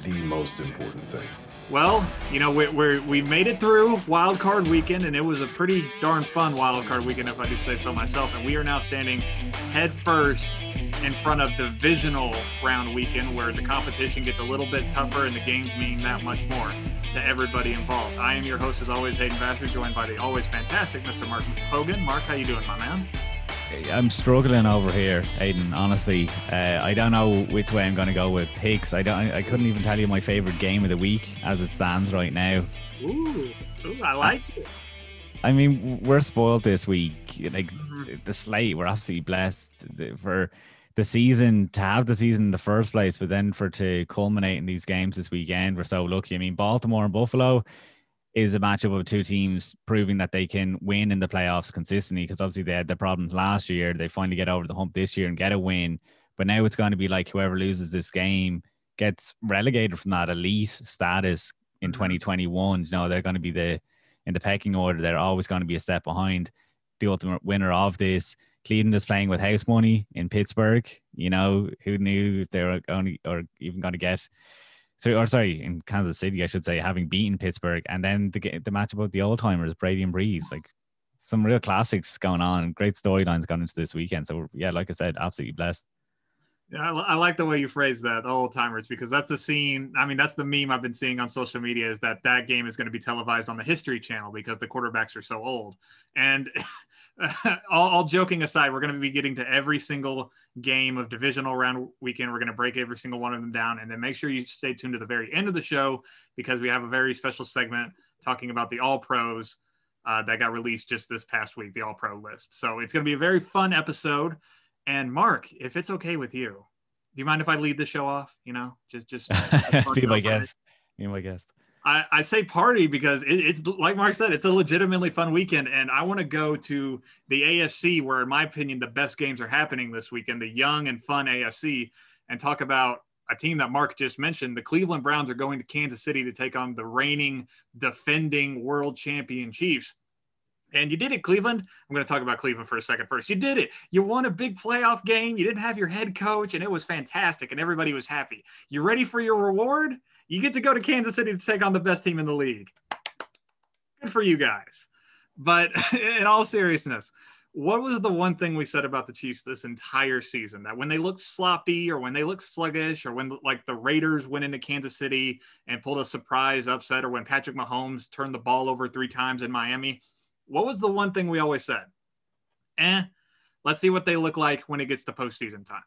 the most important thing. Well, you know, we made it through wildcard weekend, and it was a pretty darn fun wildcard weekend, if I do say so myself. And we are now standing head first in front of divisional round weekend, where the competition gets a little bit tougher and the games mean that much more to everybody involved. I am your host, as always, Hayden Vasher, joined by the always fantastic Mr. Mark Hogan. Mark, how you doing, my man? I'm struggling over here, Hayden. Honestly, I don't know which way I'm going to go with picks. I couldn't even tell you my favorite game of the week as it stands right now. Ooh, I like it. I mean, we're spoiled this week. Like the slate, we're absolutely blessed for the season, to have the season in the first place, but then for to culminate in these games this weekend, we're so lucky. I mean, Baltimore and Buffalo is a matchup of two teams proving that they can win in the playoffs consistently, because obviously they had the problems last year. They finally get over the hump this year and get a win. But now it's going to be like whoever loses this game gets relegated from that elite status in 2021. You know, they're going to be in the pecking order. They're always going to be a step behind the ultimate winner of this. Cleveland is playing with house money in Pittsburgh. You know, who knew they were only or even going to get... in Kansas City, I should say, having beaten Pittsburgh, and then the matchup of the old timers, Brady and Brees, like some real classics going on, great storylines going into this weekend. So yeah, like I said, absolutely blessed. Yeah, I like the way you phrased that, the old timers, because that's the scene. I mean, that's the meme I've been seeing on social media, is that game is going to be televised on the History Channel because the quarterbacks are so old. And all joking aside, we're going to be getting to every single game of divisional round weekend. We're going to break every single one of them down, and then make sure you stay tuned to the very end of the show, because we have a very special segment talking about the All Pros that got released just this past week, the All Pro list. So it's going to be a very fun episode. And Mark, if it's okay with you, do you mind if I lead the show off? You know, just be my guest. Be my guest. I say party because it's like Mark said, it's a legitimately fun weekend, and I want to go to the AFC, where, in my opinion, the best games are happening this weekend, the young and fun AFC, and talk about a team that Mark just mentioned. The Cleveland Browns are going to Kansas City to take on the reigning, defending world champion Chiefs. And you did it, Cleveland. I'm going to talk about Cleveland for a second first. You did it. You won a big playoff game. You didn't have your head coach, and it was fantastic, and everybody was happy. You ready for your reward? You get to go to Kansas City to take on the best team in the league. Good for you guys. But in all seriousness, what was the one thing we said about the Chiefs this entire season? That when they look sloppy, or when they look sluggish, or when like the Raiders went into Kansas City and pulled a surprise upset, or when Patrick Mahomes turned the ball over 3 times in Miami, what was the one thing we always said? Let's see what they look like when it gets to postseason time.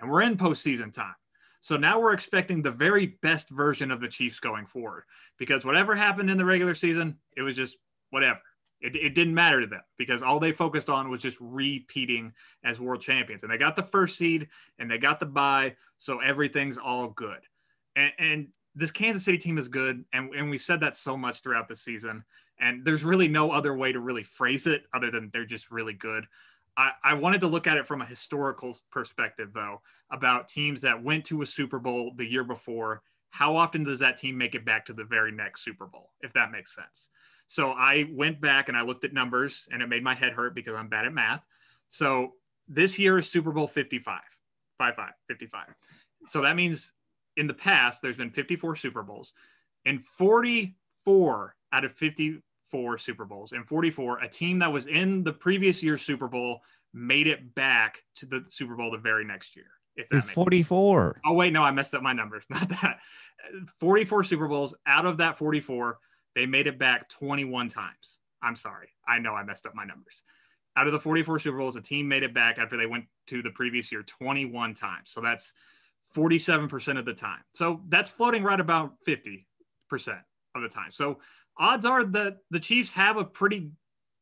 And we're in postseason time. So now we're expecting the very best version of the Chiefs going forward, because whatever happened in the regular season, it was just whatever. It didn't matter to them, because all they focused on was just repeating as world champions. And they got the first seed and they got the bye. So everything's all good. And this Kansas City team is good. And we said that so much throughout the season. And there's really no other way to really phrase it other than they're just really good. I wanted to look at it from a historical perspective, though, about teams that went to a Super Bowl the year before. How often does that team make it back to the very next Super Bowl, if that makes sense? So I went back and I looked at numbers, and it made my head hurt because I'm bad at math. So this year is Super Bowl 55. So that means in the past, there's been 54 Super Bowls. In 44 out of 54 Super Bowls, and 44, a team that was in the previous year's Super Bowl made it back to the Super Bowl the very next year. If that makes 44. Sense. Oh wait, no, I messed up my numbers. Not that. 44 Super Bowls. Out of that 44, they made it back 21 times. I'm sorry. I know I messed up my numbers. Out of the 44 Super Bowls, a team made it back after they went to the previous year 21 times. So that's 47% of the time. So that's floating right about 50% of the time. So odds are that the Chiefs have a pretty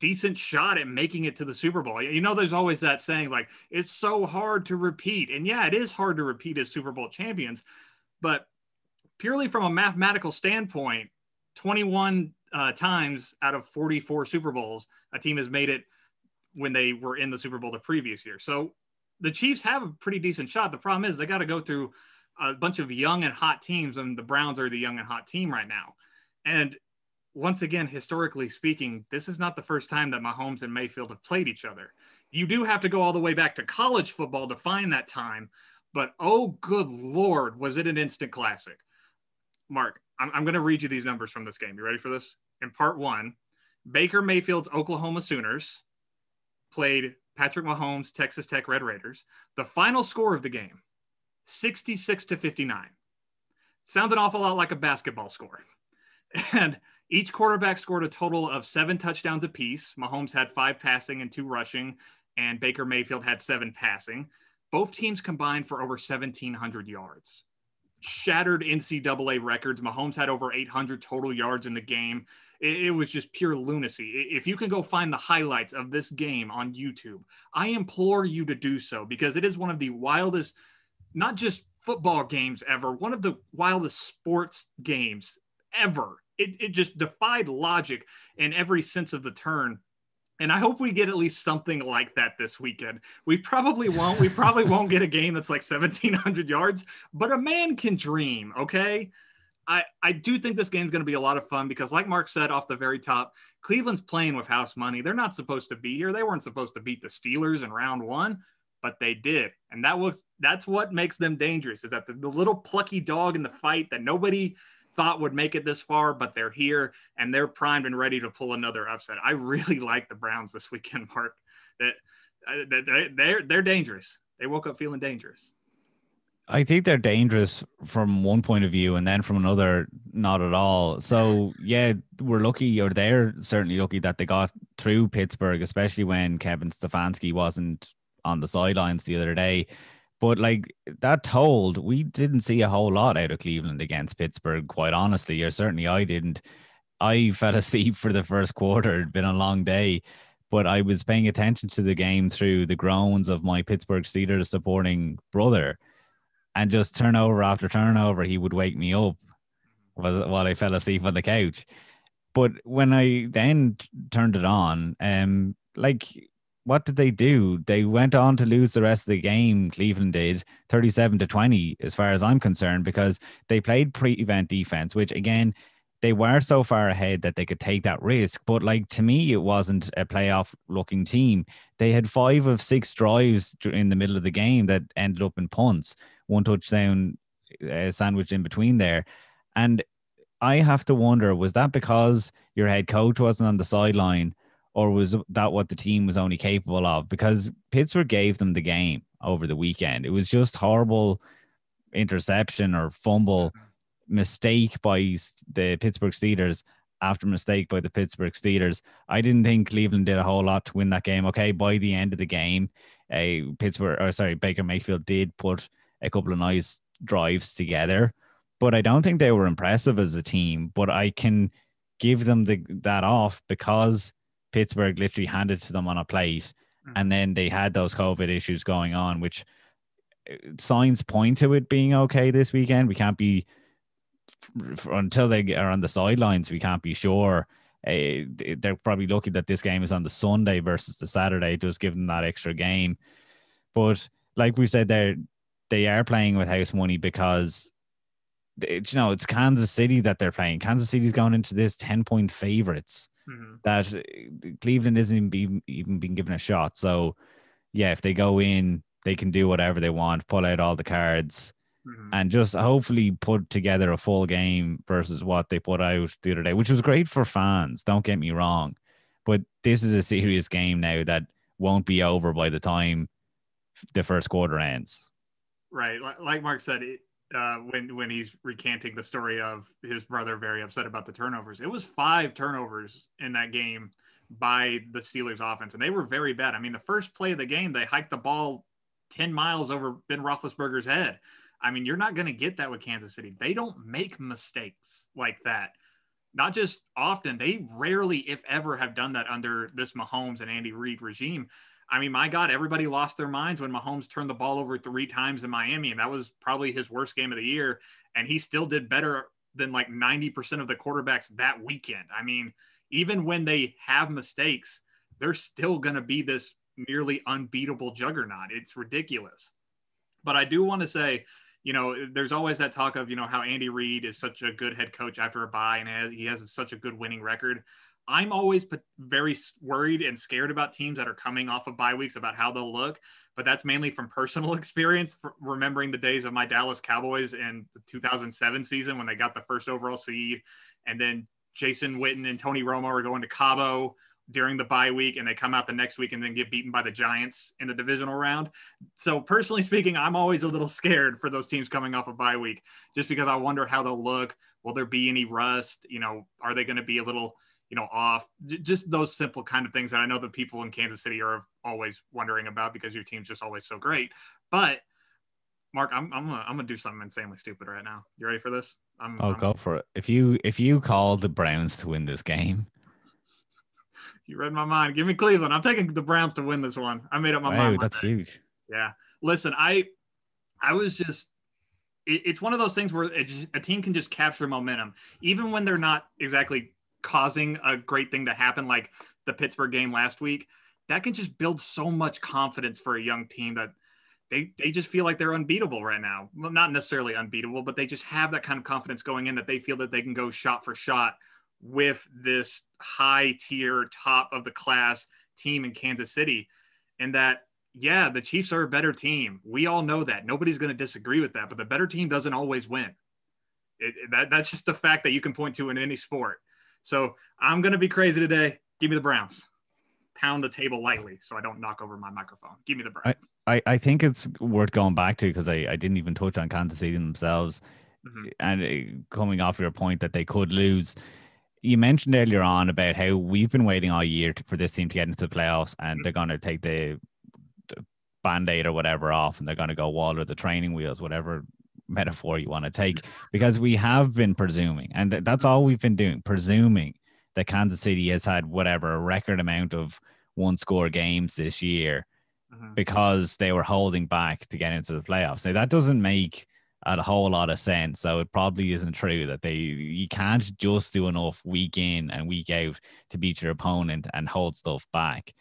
decent shot at making it to the Super Bowl. You know, there's always that saying, like, it's so hard to repeat. And yeah, it is hard to repeat as Super Bowl champions, but purely from a mathematical standpoint, 21 times out of 44 Super Bowls, a team has made it when they were in the Super Bowl the previous year. So the Chiefs have a pretty decent shot. The problem is they got to go through a bunch of young and hot teams, and the Browns are the young and hot team right now. And once again, historically speaking, this is not the first time that Mahomes and Mayfield have played each other. You do have to go all the way back to college football to find that time, but oh, good Lord, was it an instant classic. Mark, I'm going to read you these numbers from this game. You ready for this? In part one, Baker Mayfield's Oklahoma Sooners played Patrick Mahomes' Texas Tech Red Raiders. The final score of the game, 66-59. Sounds an awful lot like a basketball score. And each quarterback scored a total of 7 touchdowns apiece. Mahomes had 5 passing and 2 rushing, and Baker Mayfield had 7 passing. Both teams combined for over 1,700 yards. Shattered NCAA records. Mahomes had over 800 total yards in the game. It was just pure lunacy. If you can go find the highlights of this game on YouTube, I implore you to do so, because it is one of the wildest, not just football games ever, one of the wildest sports games ever. It just defied logic in every sense of the term. And I hope we get at least something like that this weekend. We probably won't. We probably won't get a game that's like 1,700 yards, but a man can dream, okay? I do think this game's going to be a lot of fun because, like Mark said off the very top, Cleveland's playing with house money. They're not supposed to be here. They weren't supposed to beat the Steelers in round 1, but they did. And that's what makes them dangerous, is that the little plucky dog in the fight that nobody thought would make it this far, but they're here and they're primed and ready to pull another upset. I really like the Browns this weekend, Mark. They're dangerous. They woke up feeling dangerous. I think they're dangerous from one point of view, and then from another, not at all. So yeah, we're lucky, or they're certainly lucky, that they got through Pittsburgh, especially when Kevin Stefanski wasn't on the sidelines the other day. But like that told, we didn't see a whole lot out of Cleveland against Pittsburgh, quite honestly, or certainly I didn't. I fell asleep for the first quarter. It'd been a long day, but I was paying attention to the game through the groans of my Pittsburgh Steelers supporting brother. And just turnover after turnover, he would wake me up while I fell asleep on the couch. But when I then turned it on, what did they do? They went on to lose the rest of the game. Cleveland did 37-20, as far as I'm concerned, because they played prevent defense, which again, they were so far ahead that they could take that risk. But like, to me, it wasn't a playoff looking team. They had 5 of 6 drives in the middle of the game that ended up in punts, 1 touchdown sandwiched in between there. And I have to wonder, was that because your head coach wasn't on the sideline, or was that what the team was only capable of? Because Pittsburgh gave them the game over the weekend. It was just horrible interception or fumble, mistake by the Pittsburgh Steelers after mistake by the Pittsburgh Steelers. I didn't think Cleveland did a whole lot to win that game. Okay, by the end of the game, Baker Mayfield did put a couple of nice drives together, but I don't think they were impressive as a team. But I can give them that off because Pittsburgh literally handed to them on a plate, and then they had those COVID issues going on, which signs point to it being okay this weekend. We can't be, until they are on the sidelines, we can't be sure. They're probably lucky that this game is on the Sunday versus the Saturday. It does give them that extra game. But like we said, they are playing with house money because it's Kansas City that they're playing. Kansas City's going into this 10-point favorites that Cleveland isn't even been given a shot. So yeah, if they go in, they can do whatever they want, pull out all the cards, and just hopefully put together a full game versus what they put out the other day, which was great for fans. Don't get me wrong, but this is a serious game now that won't be over by the time the first quarter ends. Right. Like Mark said, when he's recanting the story of his brother very upset about the turnovers, it was 5 turnovers in that game by the Steelers offense, and they were very bad. I mean, the first play of the game, they hiked the ball 10 miles over Ben Roethlisberger's head. I mean, you're not going to get that with Kansas City. They don't make mistakes like that. Not just often. They rarely, if ever, have done that under this Mahomes and Andy Reid regime. I mean, my God, everybody lost their minds when Mahomes turned the ball over 3 times in Miami, and that was probably his worst game of the year, and he still did better than like 90% of the quarterbacks that weekend. I mean, even when they have mistakes, they're still going to be this nearly unbeatable juggernaut. It's ridiculous. But I do want to say, there's always that talk of, how Andy Reid is such a good head coach after a bye, and he has such a good winning record. I'm always very worried and scared about teams that are coming off of bye weeks about how they'll look. But that's mainly from personal experience, remembering the days of my Dallas Cowboys in the 2007 season when they got the first overall seed. And then Jason Witten and Tony Romo are going to Cabo during the bye week, and they come out the next week and then get beaten by the Giants in the divisional round. So personally speaking, I'm always a little scared for those teams coming off a bye week, just because I wonder how they'll look. Will there be any rust? Are they going to be a little, off? Just those simple kind of things that I know the people in Kansas City are always wondering about, because your team's just always so great. But Mark, I'm gonna do something insanely stupid right now. You ready for this? Go for it. If you call the Browns to win this game, you read my mind. Give me Cleveland. I'm taking the Browns to win this one. I made up my mind. Wow, that's huge. Yeah. Listen, I was just it's one of those things where a team can just capture momentum, even when they're not exactly causing a great thing to happen, like the Pittsburgh game last week. That can just build so much confidence for a young team that they just feel like they're unbeatable right now. Well, not necessarily unbeatable, but they just have that kind of confidence going in that they feel that they can go shot for shot with this high tier, top of the class team in Kansas City. And that, yeah, the Chiefs are a better team. We all know that. Nobody's going to disagree with that, but the better team doesn't always win. That's just a fact that you can point to in any sport. So I'm going to be crazy today. Give me the Browns. Pound the table lightly so I don't knock over my microphone. Give me the Browns. I think it's worth going back to, because I didn't even touch on Kansas City themselves. Mm-hmm. And coming off your point that they could lose, you mentioned earlier on about how we've been waiting all year for this team to get into the playoffs, and mm-hmm. they're going to take the Band-Aid or whatever off, and they're going to go wall or the training wheels, whatever metaphor you want to take, because we have been presuming, and that's all we've been doing, presuming that Kansas City has had whatever a record amount of one-score games this year, mm-hmm. because they were holding back to get into the playoffs. Now, that doesn't make a whole lot of sense. So it probably isn't true that you can't just do enough week in and week out to beat your opponent and hold stuff back.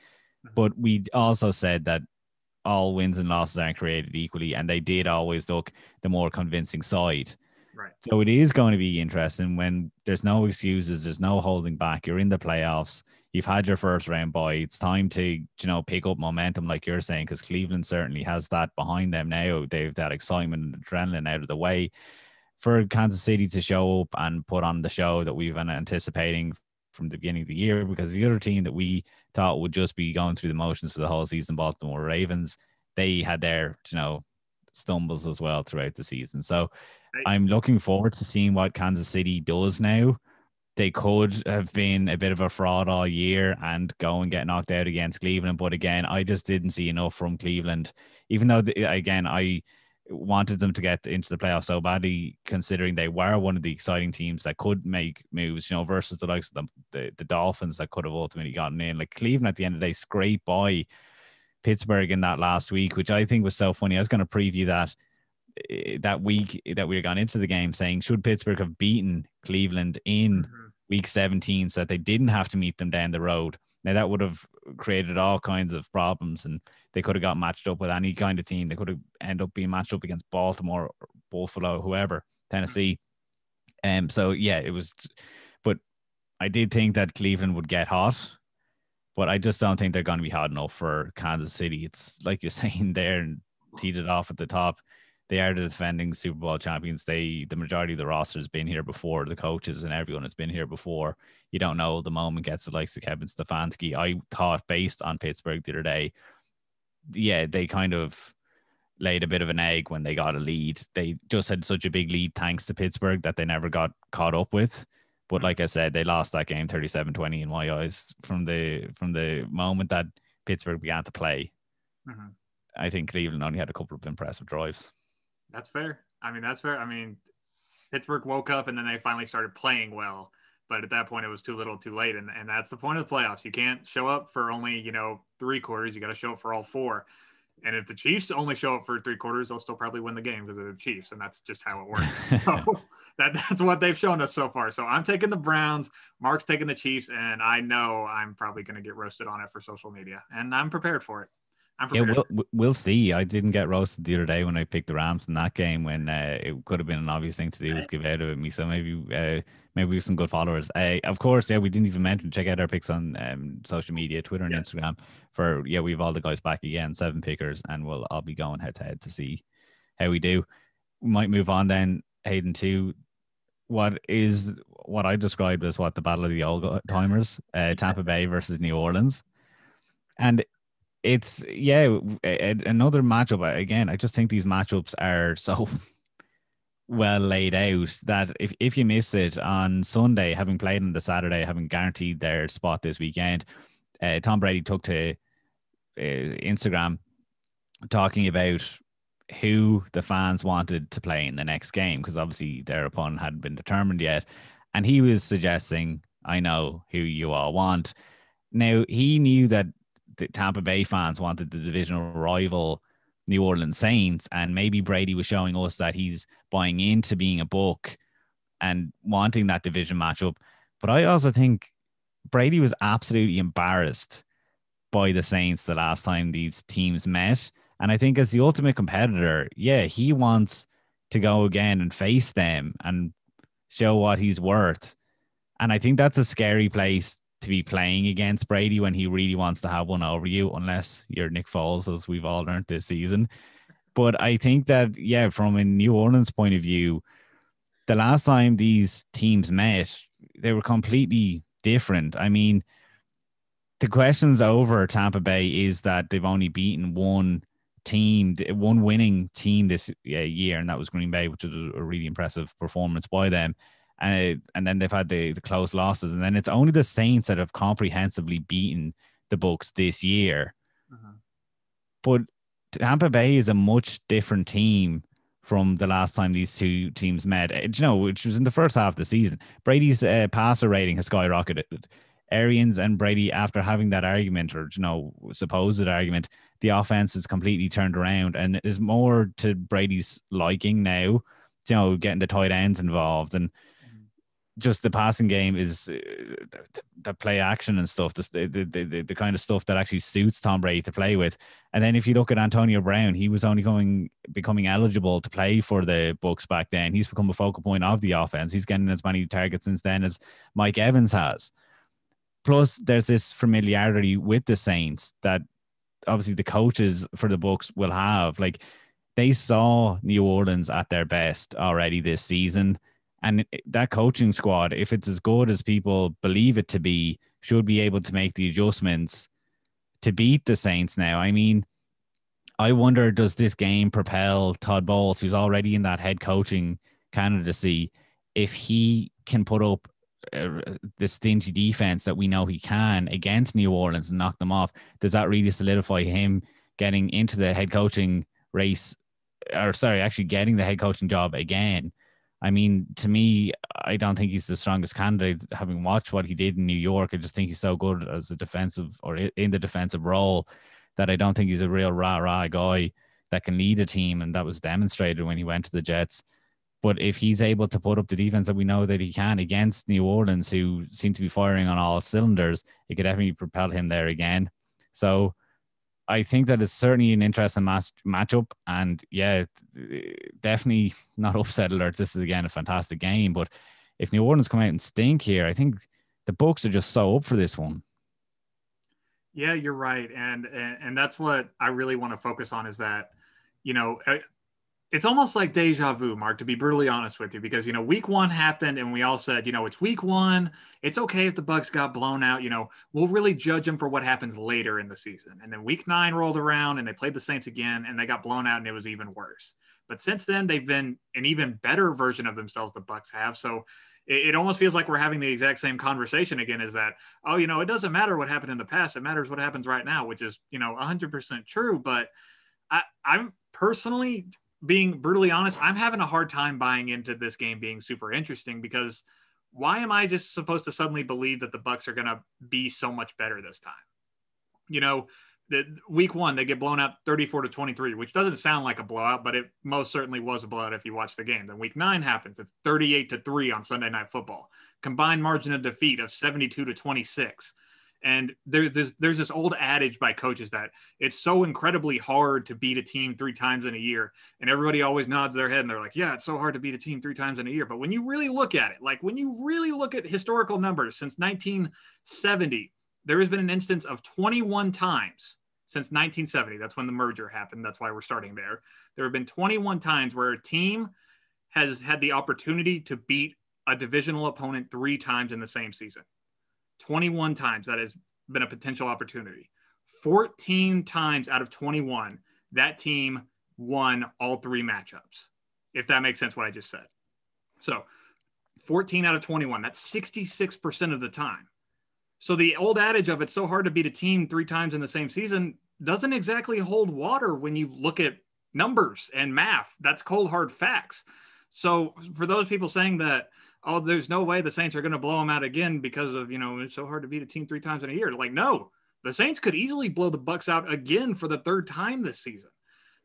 Mm-hmm. But we also said that all wins and losses aren't created equally, and they did always look the more convincing side. Right. So it is going to be interesting when there's no excuses, there's no holding back. You're in the playoffs. You've had your first round bye. It's time to, pick up momentum, like you're saying, because Cleveland certainly has that behind them now. They've that excitement and adrenaline out of the way. For Kansas City to show up and put on the show that we've been anticipating from the beginning of the year, because the other team that we thought would just be going through the motions for the whole season, Baltimore Ravens, they had their, stumbles as well throughout the season. So I'm looking forward to seeing what Kansas City does now. They could have been a bit of a fraud all year and go and get knocked out against Cleveland. But again, I just didn't see enough from Cleveland, even though, I wanted them to get into the playoffs so badly, considering they were one of the exciting teams that could make moves, versus the likes of the Dolphins that could have ultimately gotten in. Like Cleveland at the end of the day scraped by Pittsburgh in that last week, which I think was so funny. I was going to preview that week that we were going into the game saying, should Pittsburgh have beaten Cleveland in mm-hmm. week 17 so that they didn't have to meet them down the road? Now that would have created all kinds of problems, and they could have got matched up with any kind of team. They could have ended up being matched up against Baltimore, Buffalo, whoever, Tennessee. So yeah, it was, but I did think that Cleveland would get hot, but I just don't think they're going to be hot enough for Kansas City. It's like you're saying there and teed it off at the top. They are the defending Super Bowl champions. The majority of the roster has been here before. The coaches and everyone has been here before. You don't know the moment gets the likes of Kevin Stefanski. I thought, based on Pittsburgh the other day, yeah, they kind of laid a bit of an egg when they got a lead. They just had such a big lead thanks to Pittsburgh that they never got caught up with. But like I said, they lost that game 37-20 in my eyes from the moment that Pittsburgh began to play. Mm-hmm. I think Cleveland only had a couple of impressive drives. That's fair. That's fair. Pittsburgh woke up and then they finally started playing well. But at that point, it was too little too late. And that's the point of the playoffs. You can't show up for only, 3 quarters. You got to show up for all 4. And if the Chiefs only show up for 3 quarters, they'll still probably win the game because they're the Chiefs. And that's just how it works. So that's what they've shown us so far. So I'm taking the Browns. Mark's taking the Chiefs. And I know I'm probably going to get roasted on it for social media. And I'm prepared for it. I'm Yeah, prepared. we'll see. I didn't get roasted the other day when I picked the Rams in that game when it could have been an obvious thing to do was give out of me. So maybe we have some good followers. Of course, yeah, we didn't even mention check out our picks on social media, Twitter and Yes. Instagram. We have all the guys back again, 7 pickers, and I'll be going head to head to see how we do. We might move on then, Hayden, to what I described as the battle of the old timers, Tampa Bay versus New Orleans. And it's another matchup. Again, I just think these matchups are so well laid out that if you missed it on Sunday, having played on the Saturday, having guaranteed their spot this weekend, Tom Brady took to Instagram talking about who the fans wanted to play in the next game because obviously their opponent hadn't been determined yet, and he was suggesting, "I know who you all want." Now he knew that the Tampa Bay fans wanted the divisional rival New Orleans Saints, and maybe Brady was showing us that he's buying into being a book and wanting that division matchup. But I also think Brady was absolutely embarrassed by the Saints the last time these teams met. And I think as the ultimate competitor, yeah, he wants to go again and face them and show what he's worth. And I think that's a scary place to be playing against Brady when he really wants to have one over you, unless you're Nick Foles, as we've all learned this season. But I think that, yeah, from a New Orleans point of view, the last time these teams met, they were completely different. I mean, the questions over Tampa Bay is that they've only beaten one winning team this year, and that was Green Bay, which was a really impressive performance by them. And then they've had the close losses, and then it's only the Saints that have comprehensively beaten the Bucs this year. Uh-huh. But Tampa Bay is a much different team from the last time these two teams met. Which was in the first half of the season. Brady's passer rating has skyrocketed. Arians and Brady, after having that argument or supposed argument, the offense is completely turned around and is more to Brady's liking now. Getting the tight ends involved and just the passing game is the play action and stuff, the kind of stuff that actually suits Tom Brady to play with. And then if you look at Antonio Brown, he was only becoming eligible to play for the Bucs back then. He's become a focal point of the offense. He's getting as many targets since then as Mike Evans has. Plus, there's this familiarity with the Saints that obviously the coaches for the Bucs will have. Like, they saw New Orleans at their best already this season. And that coaching squad, if it's as good as people believe it to be, should be able to make the adjustments to beat the Saints now. I mean, I wonder, does this game propel Todd Bowles, who's already in that head coaching candidacy, if he can put up the stingy defense that we know he can against New Orleans and knock them off? Does that really solidify him getting into the head coaching race, actually getting the head coaching job again? I mean, to me, I don't think he's the strongest candidate. Having watched what he did in New York, I just think he's so good as a defensive or in the defensive role that I don't think he's a real rah-rah guy that can lead a team. And that was demonstrated when he went to the Jets. But if he's able to put up the defense that we know that he can against New Orleans, who seem to be firing on all cylinders, it could definitely propel him there again. So I think that is certainly an interesting matchup. And yeah, definitely not upset alert. This is, again, a fantastic game. But if New Orleans come out and stink here, I think the Bucs are just so up for this one. Yeah, you're right. And that's what I really want to focus on is that, it's almost like deja vu, Mark, to be brutally honest with you, because, week one happened and we all said, it's week one. It's okay if the Bucs got blown out. We'll really judge them for what happens later in the season. And then week 9 rolled around and they played the Saints again and they got blown out and it was even worse. But since then, they've been an even better version of themselves, the Bucs have. So it almost feels like we're having the exact same conversation again, is that, it doesn't matter what happened in the past. It matters what happens right now, which is, 100% true. But I'm personally, being brutally honest, I'm having a hard time buying into this game being super interesting, because why am I just supposed to suddenly believe that the Bucs are going to be so much better this time? The week one, they get blown out 34-23, which doesn't sound like a blowout, but it most certainly was a blowout if you watch the game. Then week 9 happens. It's 38-3 on Sunday Night Football. Combined margin of defeat of 72-26. And there's this old adage by coaches that it's so incredibly hard to beat a team 3 times in a year. And everybody always nods their head and they're like, yeah, it's so hard to beat a team 3 times in a year. But when you really look at it, like when you really look at historical numbers since 1970, there has been an instance of 21 times since 1970. That's when the merger happened. That's why we're starting there. There have been 21 times where a team has had the opportunity to beat a divisional opponent 3 times in the same season. 21 times that has been a potential opportunity. 14 times out of 21, that team won all 3 matchups, if that makes sense what I just said. So 14 out of 21, that's 66% of the time. So the old adage of it's so hard to beat a team 3 times in the same season doesn't exactly hold water when you look at numbers and math. That's cold, hard facts. So for those people saying that, oh, there's no way the Saints are going to blow them out again because of, it's so hard to beat a team 3 times in a year. Like, no, the Saints could easily blow the Bucs out again for the 3rd time this season.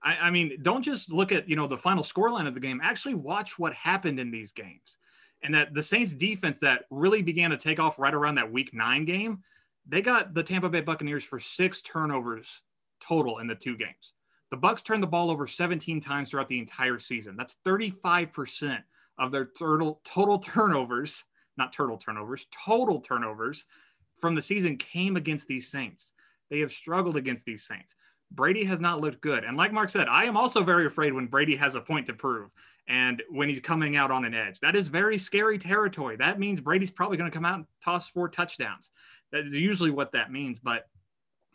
I mean, don't just look at, the final scoreline of the game. Actually watch what happened in these games. And that the Saints defense that really began to take off right around that week 9 game, they got the Tampa Bay Buccaneers for 6 turnovers total in the 2 games. The Bucs turned the ball over 17 times throughout the entire season. That's 35% of their total turnovers, not turtle turnovers, total turnovers from the season came against these Saints. They have struggled against these Saints. Brady has not looked good. And like Mark said, I am also very afraid when Brady has a point to prove and when he's coming out on an edge. That is very scary territory. That means Brady's probably going to come out and toss 4 touchdowns. That is usually what that means. But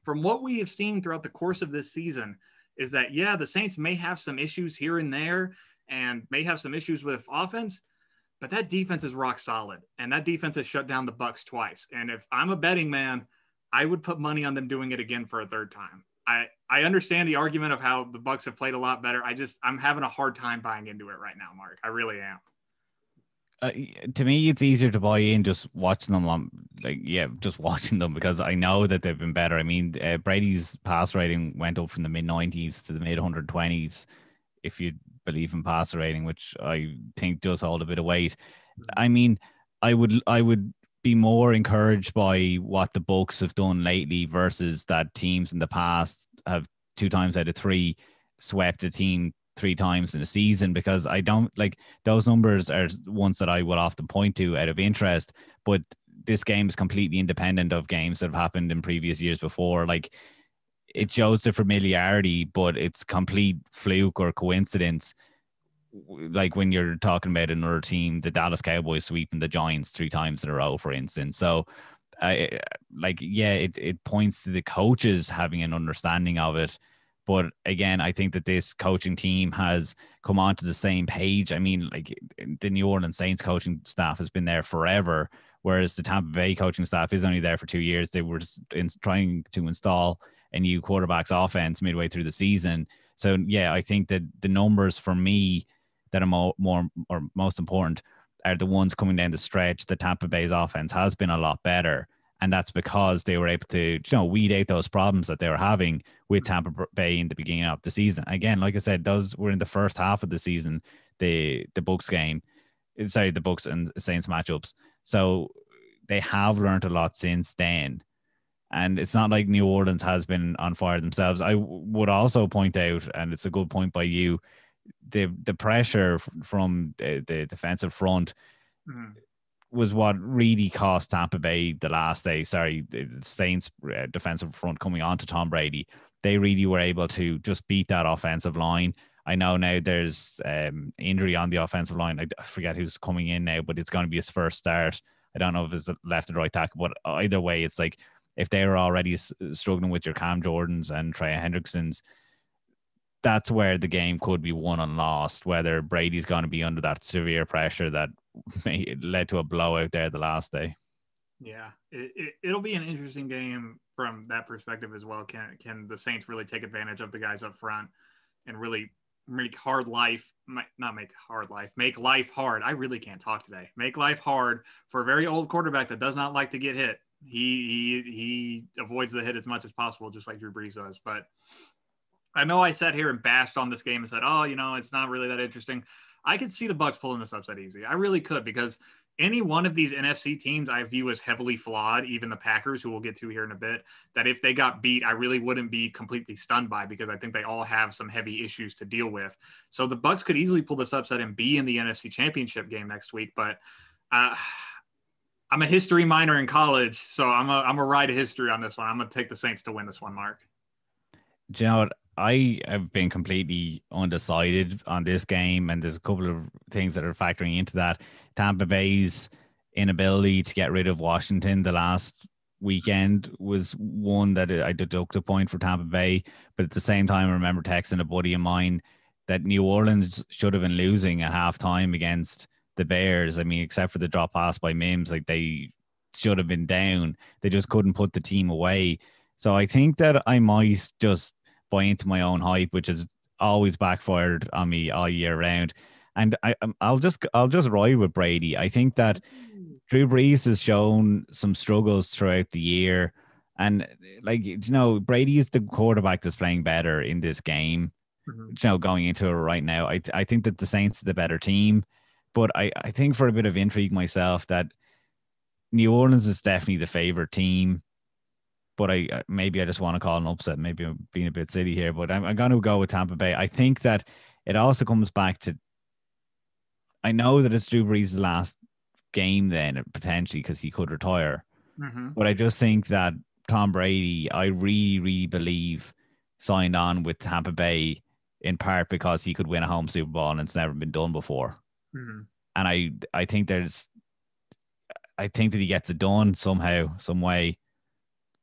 from what we have seen throughout the course of this season is that, yeah, the Saints may have some issues here and there and may have some issues with offense, but that defense is rock solid. And that defense has shut down the Bucs twice. And if I'm a betting man, I would put money on them doing it again for a 3rd time. I understand the argument of how the Bucs have played a lot better. I'm having a hard time buying into it right now, Mark. I really am. To me, it's easier to buy in just watching them just watching them because I know that they've been better. I mean, Brady's pass rating went up from the mid-90s to the mid-120s, if you believe in passer rating, which I think does hold a bit of weight. I mean, I would be more encouraged by what the Bucs have done lately versus that teams in the past have 2 times out of 3 swept a team 3 times in a season, because I don't like those numbers are ones that I would often point to out of interest, but this game is completely independent of games that have happened in previous years before. Like, it shows the familiarity, but it's complete fluke or coincidence. Like when you're talking about another team, the Dallas Cowboys sweeping the Giants 3 times in a row, for instance. So it points to the coaches having an understanding of it. But again, I think that this coaching team has come onto the same page. I mean, like the New Orleans Saints coaching staff has been there forever, whereas the Tampa Bay coaching staff is only there for 2 years. They were trying to install a new quarterback's offense midway through the season. So yeah, I think that the numbers for me that are most important are the ones coming down the stretch. The Tampa Bay's offense has been a lot better, and that's because they were able to, weed out those problems that they were having with Tampa Bay in the beginning of the season. Again, like I said, those were in the first half of the season, the Bucs and Saints matchups. So they have learned a lot since then. And it's not like New Orleans has been on fire themselves. I would also point out, and it's a good point by you, the pressure from the defensive front was what really cost Tampa Bay the last day. The Saints defensive front coming on to Tom Brady. They really were able to just beat that offensive line. I know now there's injury on the offensive line. I forget who's coming in now, but it's going to be his first start. I don't know if it's left or right tackle, but either way, it's like if they were already struggling with your Cam Jordans and Trey Hendricksons, that's where the game could be won and lost, whether Brady's going to be under that severe pressure that led to a blowout there the last day. Yeah, it'll be an interesting game from that perspective as well. Can the Saints really take advantage of the guys up front and really make life hard. I really can't talk today. Make life hard for a very old quarterback that does not like to get hit. He avoids the hit as much as possible, just like Drew Brees does. But I know I sat here and bashed on this game and said, it's not really that interesting. I could see the Bucs pulling this upset easy. I really could, because any one of these NFC teams I view as heavily flawed, even the Packers, who we'll get to here in a bit, that if they got beat, I really wouldn't be completely stunned by, because I think they all have some heavy issues to deal with. So the Bucs could easily pull this upset and be in the NFC Championship game next week. But I'm a history minor in college, so I'm a ride of history on this one. I'm going to take the Saints to win this one, Mark. Do you know what? I have been completely undecided on this game, and there's a couple of things that are factoring into that. Tampa Bay's inability to get rid of Washington the last weekend was one that I deduct a point for Tampa Bay, but at the same time, I remember texting a buddy of mine that New Orleans should have been losing at halftime against the Bears. I mean, except for the drop pass by Mims, like they should have been down. They just couldn't put the team away. So I think that I might just buy into my own hype, which has always backfired on me all year round. And I'll just ride with Brady. I think that Drew Brees has shown some struggles throughout the year. And Brady is the quarterback that's playing better in this game, going into it right now. I think that the Saints are the better team, but I think for a bit of intrigue myself that New Orleans is definitely the favorite team. But maybe I just want to call an upset. Maybe I'm being a bit silly here, but I'm going to go with Tampa Bay. I think that it also comes back to, I know that it's Drew Brees' last game then, potentially, because he could retire. But I just think that Tom Brady, I really, really believe, signed on with Tampa Bay in part because he could win a home Super Bowl and it's never been done before. And I think that he gets it done somehow, some way.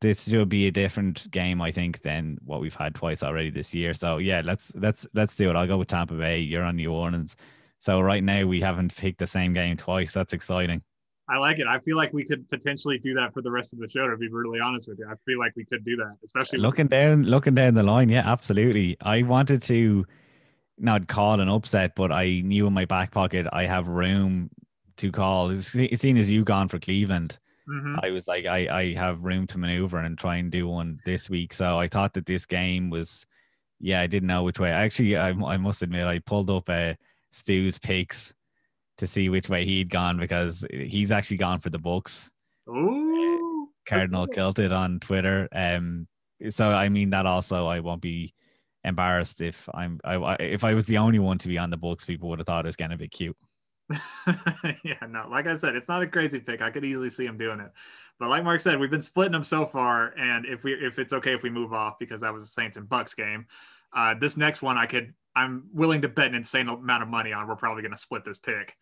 This should be a different game, I think, than what we've had twice already this year. So yeah, let's do it. I'll go with Tampa Bay. You're on New Orleans. So right now we haven't picked the same game twice. That's exciting. I like it. I feel like we could potentially do that for the rest of the show, to be brutally honest with you. I feel like we could do that, especially looking down the line. Yeah, absolutely. I wanted to not call an upset, but I knew in my back pocket I have room to call. Seeing as you gone for Cleveland, I was like, I have room to maneuver and try and do one this week. So I thought that this game was, I didn't know which way. Actually, I must admit, I pulled up Stu's picks to see which way he'd gone, because he's actually gone for the Bucs. Ooh, Cardinal Kilted on Twitter. So I mean that also, I won't be embarrassed if I was the only one to be on the Bucs. People would have thought it was getting a bit cute. Yeah, no, like I said, it's not a crazy pick. I could easily see him doing it, but like Mark said, we've been splitting them so far, and if it's okay if we move off, because that was a Saints and Bucs game, this next one I'm willing to bet an insane amount of money on we're probably going to split this pick.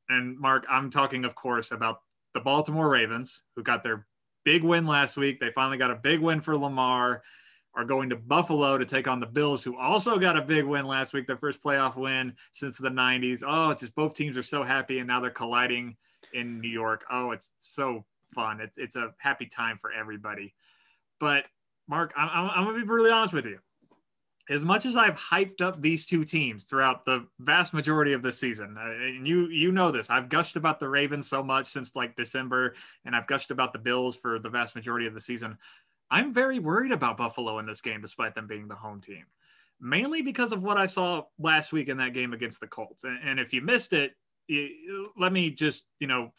And Mark, I'm talking, of course, about the Baltimore Ravens, who got their big win last week. They finally got a big win for Lamar, are going to Buffalo to take on the Bills, who also got a big win last week, their first playoff win since the 90s. Oh, it's just both teams are so happy, and now they're colliding in New York. Oh, it's so fun. It's a happy time for everybody. But, Mark, I'm going to be brutally honest with you. As much as I've hyped up these two teams throughout the vast majority of this season, and you know this, I've gushed about the Ravens so much since like December, and I've gushed about the Bills for the vast majority of the season. I'm very worried about Buffalo in this game, despite them being the home team, mainly because of what I saw last week in that game against the Colts. And if you missed it, let me just,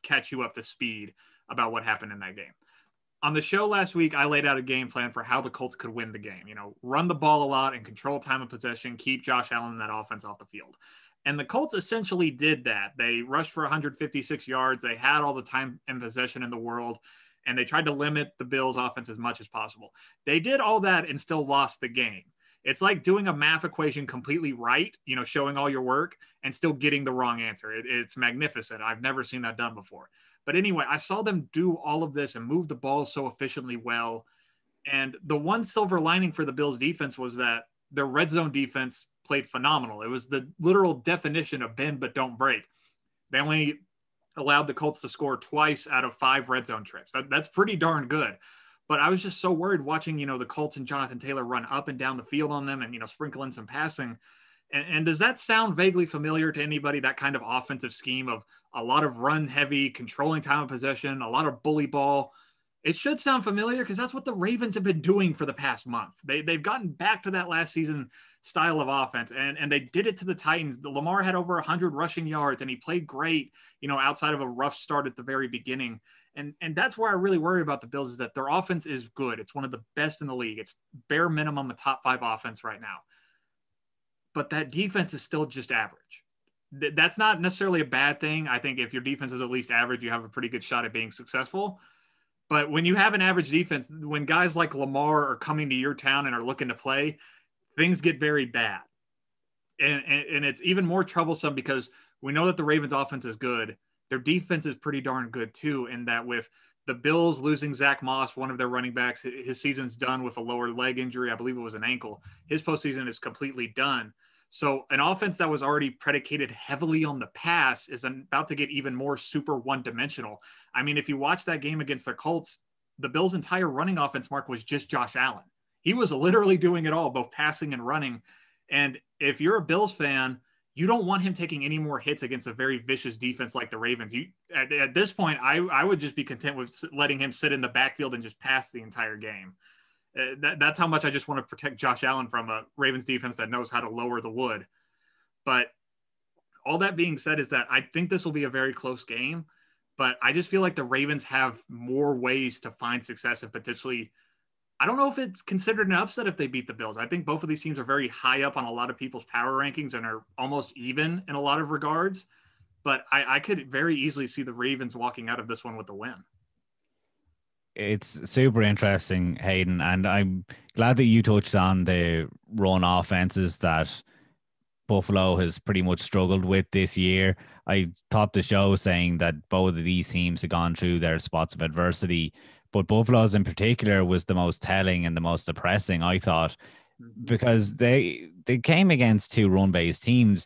catch you up to speed about what happened in that game. On the show last week, I laid out a game plan for how the Colts could win the game. Run the ball a lot and control time of possession, keep Josh Allen and that offense off the field. And the Colts essentially did that. They rushed for 156 yards. They had all the time and possession in the world, and they tried to limit the Bills' offense as much as possible. They did all that and still lost the game. It's like doing a math equation completely right, showing all your work and still getting the wrong answer. It's magnificent. I've never seen that done before. But anyway, I saw them do all of this and move the ball so efficiently well. And the one silver lining for the Bills defense was that their red zone defense played phenomenal. It was the literal definition of bend but don't break. They only allowed the Colts to score twice out of 5 red zone trips. That's pretty darn good. But I was just so worried watching, the Colts and Jonathan Taylor run up and down the field on them and, sprinkle in some passing. And does that sound vaguely familiar to anybody, that kind of offensive scheme of a lot of run heavy, controlling time of possession, a lot of bully ball? It should sound familiar because that's what the Ravens have been doing for the past month. They've gotten back to that last season style of offense, and they did it to the Titans. Lamar had over 100 rushing yards, and he played great, outside of a rough start at the very beginning. And that's where I really worry about the Bills, is that their offense is good. It's one of the best in the league. It's bare minimum a top 5 offense right now. But that defense is still just average. That's not necessarily a bad thing. I think if your defense is at least average, you have a pretty good shot at being successful. But when you have an average defense, when guys like Lamar are coming to your town and are looking to play, things get very bad. And it's even more troublesome because we know that the Ravens offense is good. Their defense is pretty darn good too, in that with the Bills losing Zach Moss, one of their running backs, his season's done with a lower leg injury. I believe it was an ankle. His postseason is completely done. So an offense that was already predicated heavily on the pass is about to get even more super one-dimensional. I mean, if you watch that game against the Colts, the Bills' entire running offense, Mark, was just Josh Allen. He was literally doing it all, both passing and running. And if you're a Bills fan, you don't want him taking any more hits against a very vicious defense like the Ravens. At this point, I would just be content with letting him sit in the backfield and just pass the entire game. That's how much I just want to protect Josh Allen from a Ravens defense that knows how to lower the wood. But all that being said is that I think this will be a very close game, but I just feel like the Ravens have more ways to find success and potentially, I don't know if it's considered an upset if they beat the Bills. I think both of these teams are very high up on a lot of people's power rankings and are almost even in a lot of regards, but I could very easily see the Ravens walking out of this one with a win. It's super interesting, Hayden, and I'm glad that you touched on the run offenses that Buffalo has pretty much struggled with this year. I topped the show saying that both of these teams have gone through their spots of adversity, but Buffalo's in particular was the most telling and the most depressing, I thought, because they came against 2 run-based teams.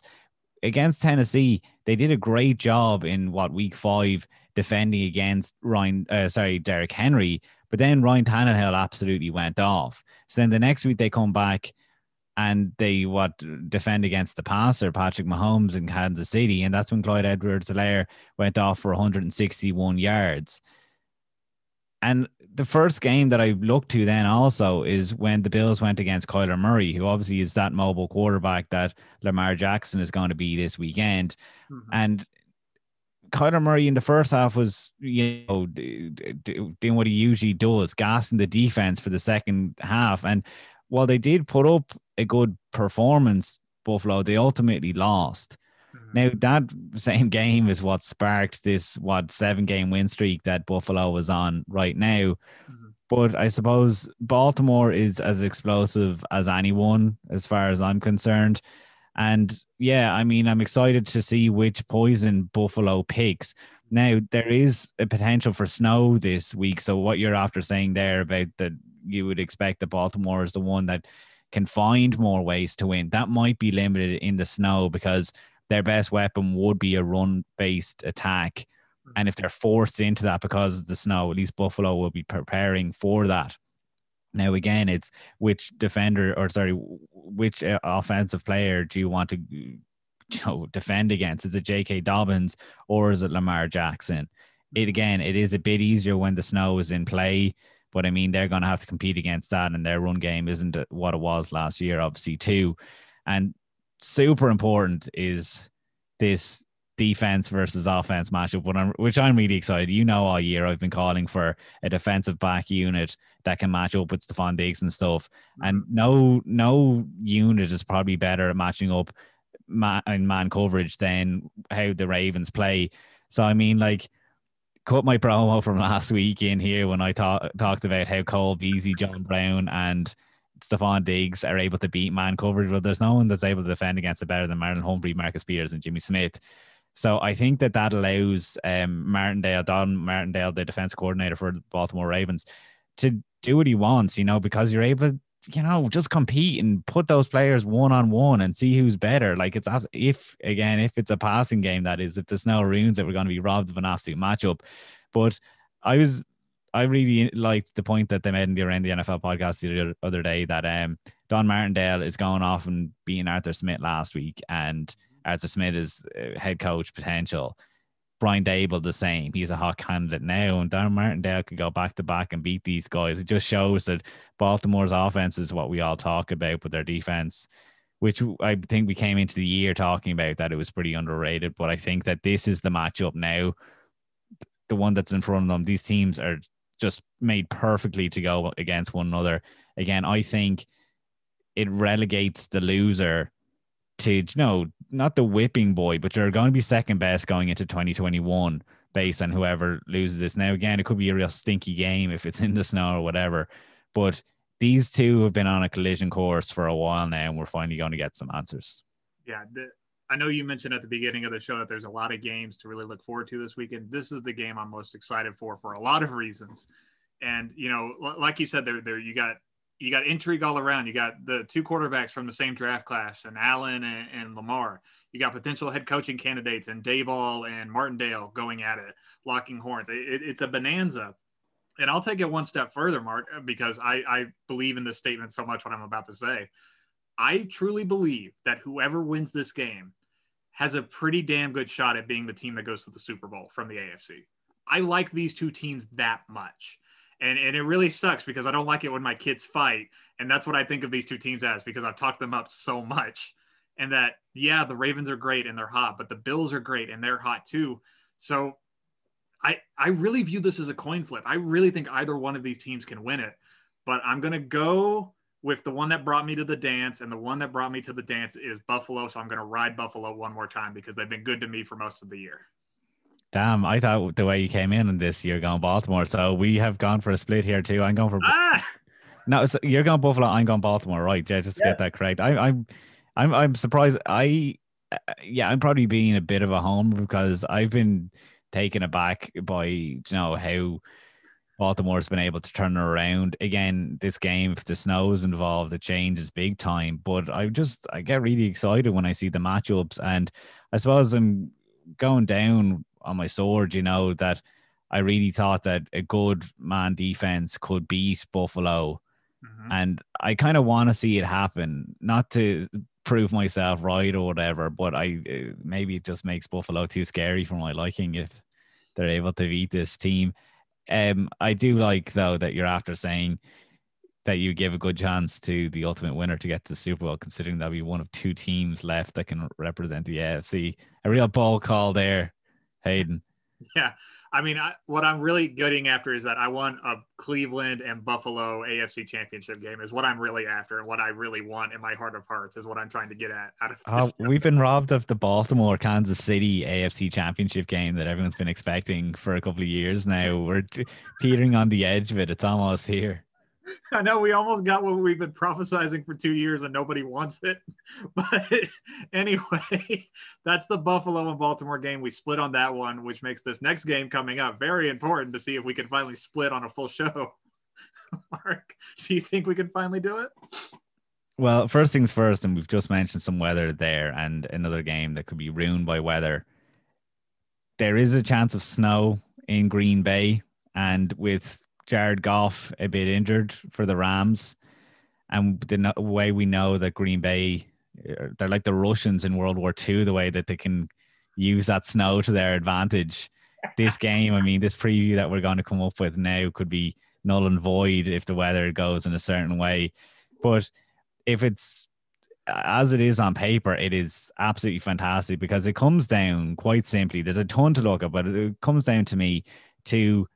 Against Tennessee, they did a great job in week 5 defending against Derrick Henry, but then Ryan Tannehill absolutely went off. So then the next week they come back and they defend against the passer, Patrick Mahomes in Kansas City, and that's when Clyde Edwards-Helaire went off for 161 yards. And the first game that I looked to then also is when the Bills went against Kyler Murray, who obviously is that mobile quarterback that Lamar Jackson is going to be this weekend. Mm-hmm. And Kyler Murray in the first half was, doing what he usually does, gassing the defense for the second half. And while they did put up a good performance, Buffalo, they ultimately lost. Mm-hmm. Now, that same game is what sparked this, 7-game win streak that Buffalo is on right now. Mm-hmm. But I suppose Baltimore is as explosive as anyone, as far as I'm concerned. And yeah, I mean, I'm excited to see which poison Buffalo picks. Now, there is a potential for snow this week. So what you're after saying there about that you would expect that Baltimore is the one that can find more ways to win, that might be limited in the snow because their best weapon would be a run-based attack. And if they're forced into that because of the snow, at least Buffalo will be preparing for that. Now, again, it's which offensive player do you want to defend against? Is it J.K. Dobbins or is it Lamar Jackson? It is a bit easier when the snow is in play, but I mean, they're going to have to compete against that, and their run game isn't what it was last year, obviously, too. And super important is this defense versus offense matchup, which I'm really excited. All year I've been calling for a defensive back unit that can match up with Stephon Diggs and stuff. And no unit is probably better at matching up in man coverage than how the Ravens play. So, I mean, cut my promo from last week in here when I talked about how Cole Beasley, John Brown, and Stephon Diggs are able to beat man coverage. Well, there's no one that's able to defend against it better than Marlon Humphrey, Marcus Peters, and Jimmy Smith. So I think that allows Don Martindale, the defense coordinator for the Baltimore Ravens, to do what he wants, because you're able to, just compete and put those players one-on-one and see who's better. If it's a passing game, that is, if the snow ruins it, we're going to be robbed of an absolute matchup. But I really liked the point that they made in the Around the NFL podcast the other day that Don Martindale is going off and beating Arthur Smith last week, and Arthur Smith is head coach potential. Brian Dable the same. He's a hot candidate now, and Darren Martindale could go back to back and beat these guys. It just shows that Baltimore's offense is what we all talk about, but their defense, which I think we came into the year talking about, that it was pretty underrated. But I think that this is the matchup now, the one that's in front of them. These teams are just made perfectly to go against one another. Again, I think it relegates the loser to, not the whipping boy, but you're going to be second best going into 2021 based on whoever loses this. Now, again, it could be a real stinky game if it's in the snow or whatever, but these two have been on a collision course for a while now, and we're finally going to get some answers. Yeah, I know you mentioned at the beginning of the show that there's a lot of games to really look forward to this weekend. This is the game I'm most excited for a lot of reasons. And, like you said, there you got intrigue all around. You got the two quarterbacks from the same draft class, and Allen and Lamar. You got potential head coaching candidates and Dayball and Martindale going at it, locking horns. It's a bonanza. And I'll take it one step further, Mark, because I believe in this statement so much what I'm about to say. I truly believe that whoever wins this game has a pretty damn good shot at being the team that goes to the Super Bowl from the AFC. I like these two teams that much. And it really sucks because I don't like it when my kids fight. And that's what I think of these two teams as, because I've talked them up so much. And that, yeah, the Ravens are great and they're hot, but the Bills are great and they're hot too. So I really view this as a coin flip. I really think either one of these teams can win it. But I'm going to go with the one that brought me to the dance. And the one that brought me to the dance is Buffalo. So I'm going to ride Buffalo one more time because they've been good to me for most of the year. Damn, I thought the way you came in this year going Baltimore. So we have gone for a split here too. I'm going for no. So you're going Buffalo. I'm going Baltimore, right? Yeah, just to get that correct. I'm surprised. I'm probably being a bit of a homer because I've been taken aback by how Baltimore's been able to turn it around. Again, this game, if the snow is involved, the change is big time. But I get really excited when I see the matchups, and I suppose I'm going down on my sword, that I really thought that a good man defense could beat Buffalo. Mm-hmm. And I kind of want to see it happen, not to prove myself right or whatever, but maybe it just makes Buffalo too scary for my liking if they're able to beat this team. I do like, though, that you're after saying that you give a good chance to the ultimate winner to get to the Super Bowl, considering that'll be one of two teams left that can represent the AFC. A real ball call there, Hayden. Yeah. I mean, what I'm really getting after is that I want a Cleveland and Buffalo AFC championship game is what I'm really after, and what I really want in my heart of hearts is what I'm trying to get at out of this. We've been robbed of the Baltimore Kansas City AFC championship game that everyone's been expecting for a couple of years now. We're teetering on the edge of it. It's almost here. I know we almost got what we've been prophesizing for 2 years and nobody wants it. But anyway, that's the Buffalo and Baltimore game. We split on that one, which makes this next game coming up very important to see if we can finally split on a full show. Mark, do you think we can finally do it? Well, first things first, and we've just mentioned some weather there and another game that could be ruined by weather. There is a chance of snow in Green Bay, and with Jared Goff a bit injured for the Rams, and the way we know that Green Bay, they're like the Russians in World War II, the way that they can use that snow to their advantage. This game, I mean, this preview that we're going to come up with now could be null and void if the weather goes in a certain way. But if it's as it is on paper, it is absolutely fantastic because it comes down quite simply. There's a ton to look at, but it comes down to me to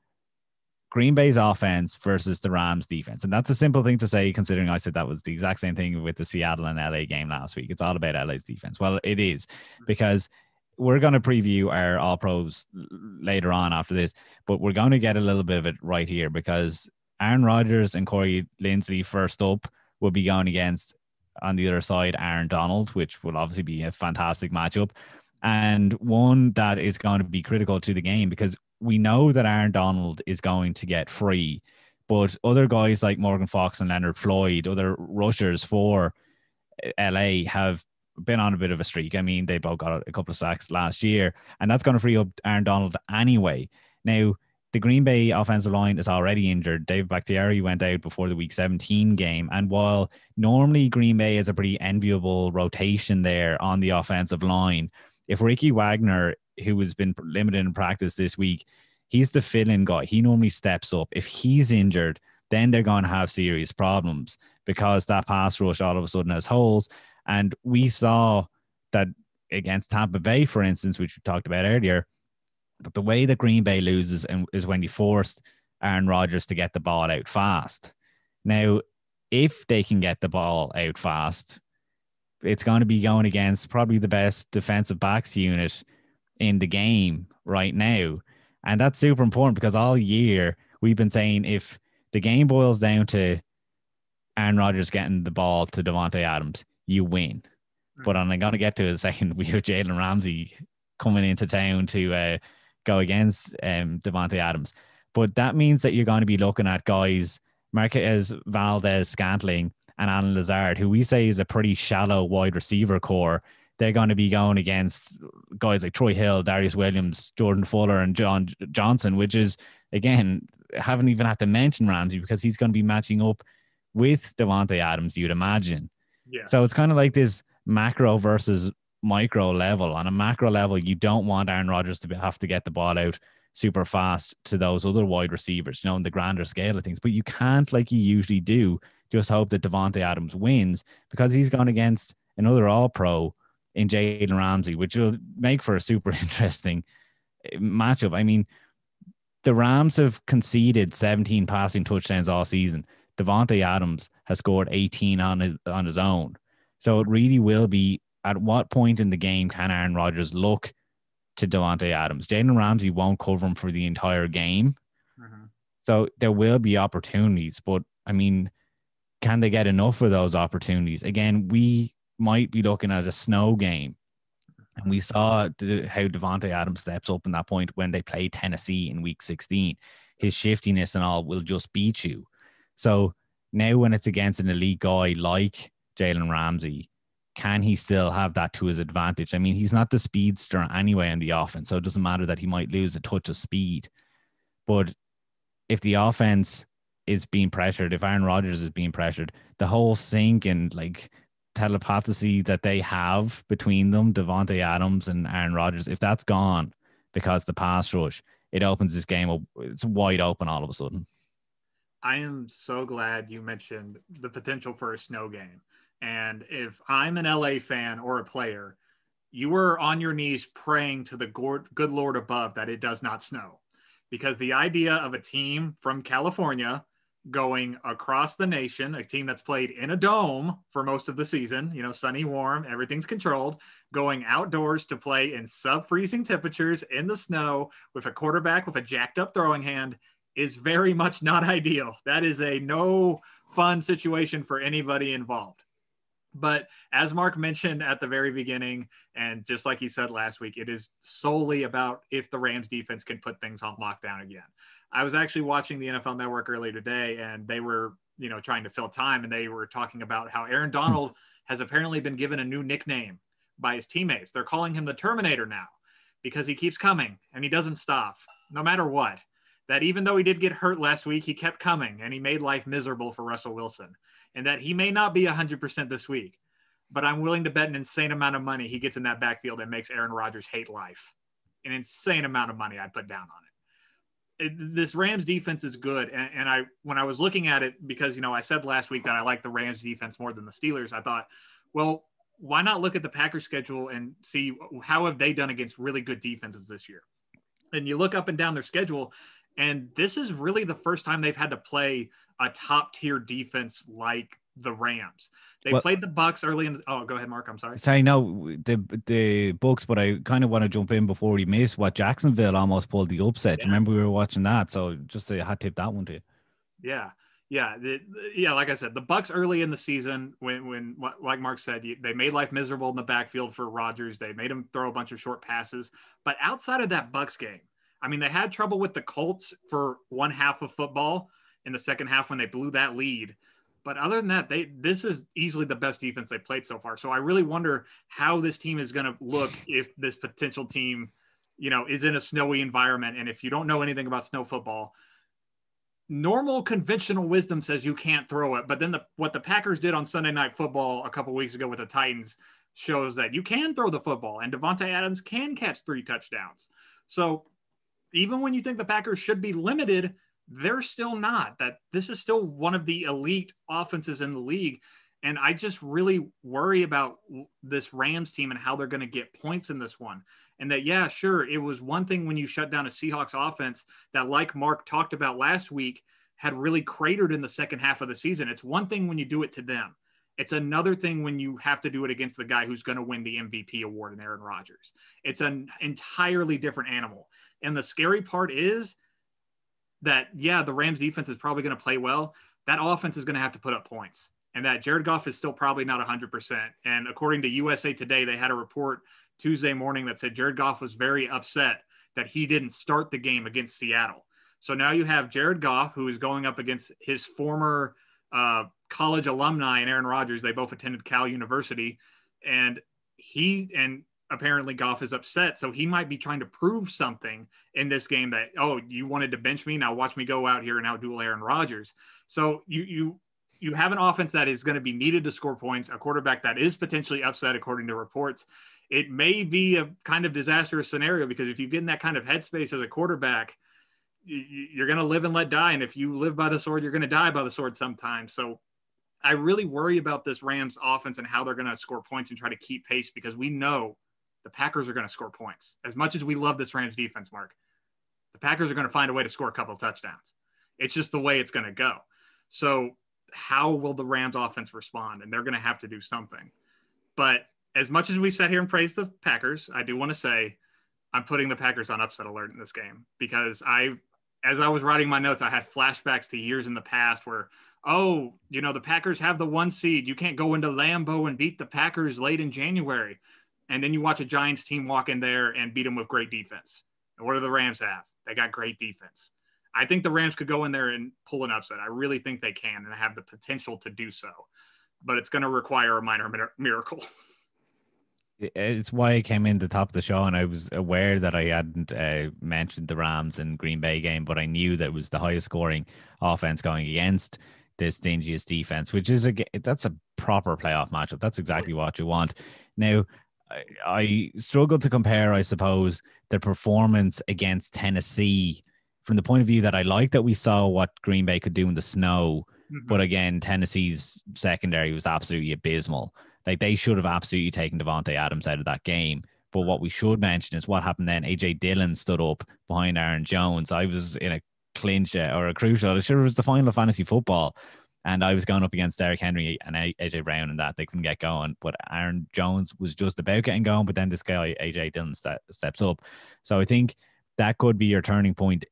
Green Bay's offense versus the Rams defense. And that's a simple thing to say, considering I said that was the exact same thing with the Seattle and LA game last week. It's all about LA's defense. Well, it is, because we're going to preview our All Pros later on after this, but we're going to get a little bit of it right here because Aaron Rodgers and Corey Linsley first up will be going against, on the other side, Aaron Donald, which will obviously be a fantastic matchup, and one that is going to be critical to the game because we know that Aaron Donald is going to get free, but other guys like Morgan Fox and Leonard Floyd, other rushers for LA, have been on a bit of a streak. I mean, they both got a couple of sacks last year, and that's going to free up Aaron Donald anyway. Now, the Green Bay offensive line is already injured. Dave Bakhtiari went out before the Week 17 game, and while normally Green Bay is a pretty enviable rotation there on the offensive line, if Ricky Wagner who has been limited in practice this week, he's the fill-in guy. He normally steps up. If he's injured, then they're going to have serious problems because that pass rush all of a sudden has holes. And we saw that against Tampa Bay, for instance, which we talked about earlier, but the way that Green Bay loses is when you forced Aaron Rodgers to get the ball out fast. Now, if they can get the ball out fast, it's going to be going against probably the best defensive backs unit in the game right now. And that's super important because all year we've been saying if the game boils down to Aaron Rodgers getting the ball to Davante Adams, you win. But I'm going to get to it in a second. We have Jalen Ramsey coming into town to go against Davante Adams. But that means that you're going to be looking at guys, Marquez Valdez-Scantling and Alan Lazard, who we say is a pretty shallow wide receiver core. They're going to be going against guys like Troy Hill, Darius Williams, Jordan Fuller, and John Johnson, which is, again, haven't even had to mention Ramsey because he's going to be matching up with Davante Adams, you'd imagine. Yes. So it's kind of like this macro versus micro level. On a macro level, you don't want Aaron Rodgers to have to get the ball out super fast to those other wide receivers, in the grander scale of things. But you can't, like you usually do, just hope that Davante Adams wins because he's gone against another all-pro in Jalen Ramsey, which will make for a super interesting matchup. I mean, the Rams have conceded 17 passing touchdowns all season. Davante Adams has scored 18 on his own. So it really will be, at what point in the game can Aaron Rodgers look to Davante Adams? Jalen Ramsey won't cover him for the entire game. Mm-hmm. So there will be opportunities, but I mean, can they get enough of those opportunities? Again, we might be looking at a snow game. And we saw how Davante Adams steps up in that point when they played Tennessee in week 16. His shiftiness and all will just beat you. So now when it's against an elite guy like Jalen Ramsey, can he still have that to his advantage? I mean, he's not the speedster anyway in the offense, so it doesn't matter that he might lose a touch of speed. But if the offense is being pressured, if Aaron Rodgers is being pressured, the whole sync and like telepathy that they have between them, Davante Adams and Aaron Rodgers, if that's gone because the pass rush, it opens this game up. It's wide open all of a sudden. I am so glad you mentioned the potential for a snow game. And if I'm an LA fan or a player, you were on your knees praying to the good Lord above that it does not snow. Because the idea of a team from California going across the nation, a team that's played in a dome for most of the season, sunny, warm, everything's controlled, going outdoors to play in sub-freezing temperatures in the snow with a quarterback with a jacked up throwing hand is very much not ideal. That is a no fun situation for anybody involved. But as Mark mentioned at the very beginning, and just like he said last week, it is solely about if the Rams defense can put things on lockdown again. I was actually watching the NFL Network earlier today, and they were, trying to fill time, and they were talking about how Aaron Donald has apparently been given a new nickname by his teammates. They're calling him the Terminator now because he keeps coming and he doesn't stop no matter what. That even though he did get hurt last week, he kept coming and he made life miserable for Russell Wilson, and that he may not be 100% this week, but I'm willing to bet an insane amount of money he gets in that backfield and makes Aaron Rodgers hate life. An insane amount of money I'd put down on it. This Rams defense is good. And when I was looking at it, because, I said last week that I like the Rams defense more than the Steelers, I thought, well, why not look at the Packers schedule and see how have they done against really good defenses this year? And you look up and down their schedule, and this is really the first time they've had to play a top tier defense like the Rams. They played the Bucks early in. Oh, go ahead, Mark. I'm sorry. Sorry, no, the Bucks, but I kind of want to jump in before we miss what Jacksonville almost pulled the upset. Yes. Remember we were watching that, so just I had to tip that one to you. Yeah. Like I said, the Bucks early in the season, when like Mark said, they made life miserable in the backfield for Rodgers. They made him throw a bunch of short passes. But outside of that Bucks game, I mean, they had trouble with the Colts for one half of football in the second half when they blew that lead. But other than that, this is easily the best defense they played so far. So I really wonder how this team is going to look if this potential team, is in a snowy environment. And if you don't know anything about snow football, normal conventional wisdom says you can't throw it. But then what the Packers did on Sunday Night Football a couple weeks ago with the Titans, shows that you can throw the football and Davante Adams can catch 3 touchdowns. So even when you think the Packers should be limited, they're still not. That this is still one of the elite offenses in the league. And I just really worry about this Rams team and how they're going to get points in this one. And that, yeah, sure, it was one thing when you shut down a Seahawks offense that, like Mark talked about last week, had really cratered in the second half of the season. It's one thing when you do it to them. It's another thing when you have to do it against the guy who's going to win the MVP award in Aaron Rodgers. It's an entirely different animal. And the scary part is that, yeah, the Rams defense is probably going to play well. That offense is going to have to put up points. And that Jared Goff is still probably not 100%. And according to USA Today, they had a report Tuesday morning that said Jared Goff was very upset that he didn't start the game against Seattle. So now you have Jared Goff, who is going up against his former college alumni and Aaron Rodgers. They both attended Cal University. And apparently Goff is upset. So he might be trying to prove something in this game that, oh, you wanted to bench me? Now watch me go out here and outduel Aaron Rodgers. So you have an offense that is going to be needed to score points, a quarterback that is potentially upset according to reports. It may be a kind of disastrous scenario because if you get in that kind of headspace as a quarterback, you're going to live and let die. And if you live by the sword, you're going to die by the sword sometimes. So I really worry about this Rams offense and how they're going to score points and try to keep pace because we know the Packers are going to score points. As much as we love this Rams defense, Mark, the Packers are going to find a way to score a couple of touchdowns. It's just the way it's going to go. So how will the Rams offense respond? And they're going to have to do something. But as much as we sat here and praised the Packers, I do want to say I'm putting the Packers on upset alert in this game because as I was writing my notes, I had flashbacks to years in the past where, the Packers have the 1 seed. You can't go into Lambeau and beat the Packers late in January. And then you watch a Giants team walk in there and beat them with great defense. And what do the Rams have? They got great defense. I think the Rams could go in there and pull an upset. I really think they can and have the potential to do so. But it's going to require a minor miracle. It's why I came in the top of the show and I was aware that I hadn't mentioned the Rams and Green Bay game, but I knew that it was the highest scoring offense going against the stingiest defense, which is that's a proper playoff matchup. That's exactly what you want. Now, I struggle to compare, I suppose, the performance against Tennessee from the point of view that I like that we saw what Green Bay could do in the snow. Mm-hmm. But again, Tennessee's secondary was absolutely abysmal. Like they should have absolutely taken Davante Adams out of that game. But what we should mention is what happened then. AJ Dillon stood up behind Aaron Jones. I was in a clinch or a crucial. It was the final of fantasy football. And I was going up against Derrick Henry and AJ Brown and that. They couldn't get going. But Aaron Jones was just about getting going. But then this guy, AJ Dillon, steps up. So I think that could be your turning point.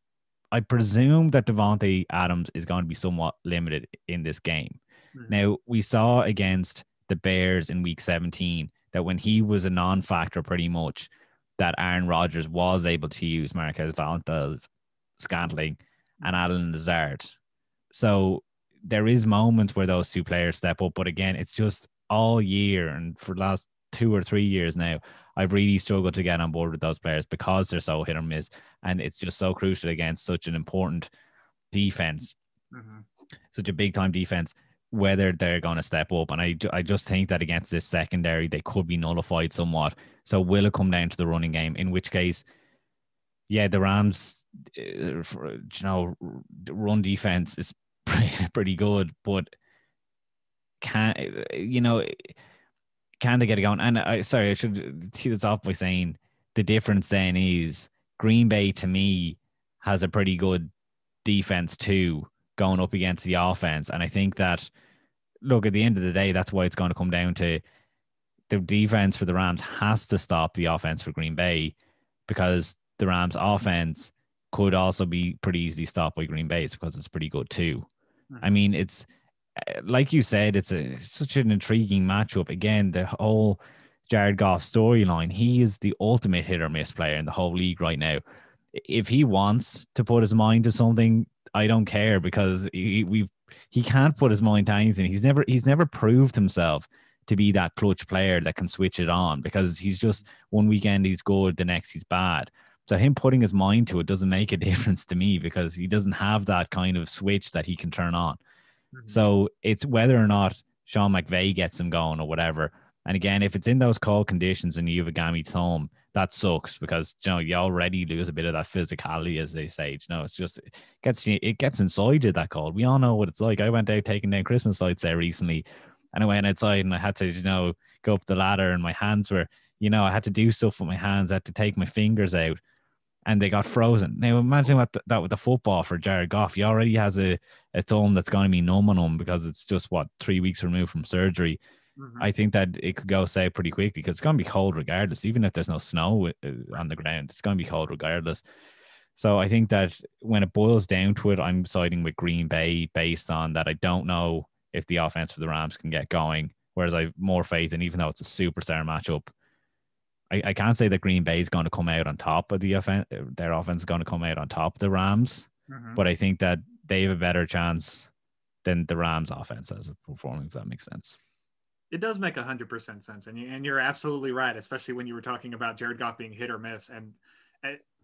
I presume that Davante Adams is going to be somewhat limited in this game. Mm-hmm. Now, we saw against the Bears in week 17 that when he was a non-factor pretty much, that Aaron Rodgers was able to use Marquez Valdes, Scantling, and Alan Lazard. So there is moments where those two players step up, but again, it's just all year and for the last 2 or 3 years now, I've really struggled to get on board with those players because they're so hit or miss, and it's just so crucial against such an important defense, such a big time defense, whether they're going to step up. And I just think that against this secondary, they could be nullified somewhat. So will it come down to the running game? In which case, yeah, the Rams, the run defense is pretty good, but can they get it going? And I should tee this off by saying the difference then is Green Bay to me has a pretty good defense too, going up against the offense. And I think that, look, at the end of the day, that's why it's going to come down to the defense for the Rams has to stop the offense for Green Bay, because the Rams offense could also be pretty easily stopped by Green Bay's because it's pretty good too. I mean, it's like you said, it's such an intriguing matchup. Again, the whole Jared Goff storyline, he is the ultimate hit or miss player in the whole league right now. If he wants to put his mind to something, I don't care, because he can't put his mind to anything. He's never proved himself to be that clutch player that can switch it on, because he's just one weekend he's good, the next he's bad. So him putting his mind to it doesn't make a difference to me, because he doesn't have that kind of switch that he can turn on. So it's whether or not Sean McVay gets him going or whatever. And again, if it's in those cold conditions and you have a gammy thumb, that sucks because you already lose a bit of that physicality, as they say. It's just it gets inside you, that cold. We all know what it's like. I went out taking down Christmas lights there recently, and I went outside and I had to go up the ladder, and my hands were I had to do stuff with my hands. I had to take my fingers out, and they got frozen. Now imagine that with the football for Jared Goff. He already has a thumb that's going to be numb on him because it's just 3 weeks removed from surgery. I think that it could go south pretty quickly because it's going to be cold regardless. Even if there's no snow on the ground, it's going to be cold regardless. So I think that when it boils down to it, I'm siding with Green Bay based on that. I don't know if the offense for the Rams can get going, whereas I have more faith. And even though it's a superstar matchup, I can't say that Green Bay is going to come out on top of the offense. Their offense is going to come out on top of the Rams, but I think that they have a better chance than the Rams offense as a performing, if that makes sense. It does make 100% sense. And you're absolutely right, especially when you were talking about Jared Goff being hit or miss. And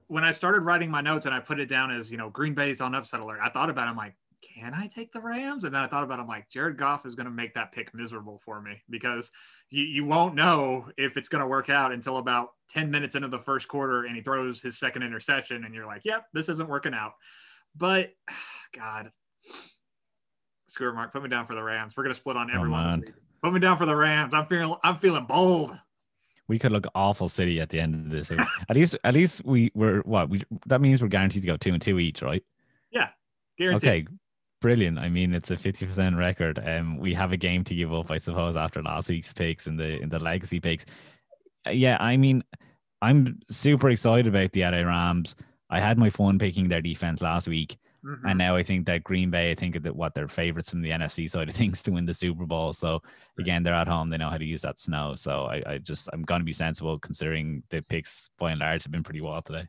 when I started writing my notes and I put it down as, Green Bay's on upset alert, I thought about it. I'm like, can I take the Rams? And then I thought about it. I'm like, Jared Goff is going to make that pick miserable for me because you won't know if it's going to work out until about 10 minutes into the first quarter and he throws his second interception and you're like, yep, this isn't working out. But God, screw it, Mark, put me down for the Rams. We're going to split on everyone this week. Put me down for the Rams. I'm feeling bold. We could look awful city at the end of this. At least we were that means we're guaranteed to go 2-2 each, right? Yeah, guaranteed. Okay, brilliant. I mean, it's a 50% record. We have a game to give up, I suppose, after last week's picks in the legacy picks. Yeah, I mean, I'm super excited about the LA Rams. I had my fun picking their defense last week. And now I think that Green Bay, I think that they're favorites from the NFC side of things to win the Super Bowl. So again, they're at home. They know how to use that snow. So I'm going to be sensible considering the picks by and large have been pretty wild today.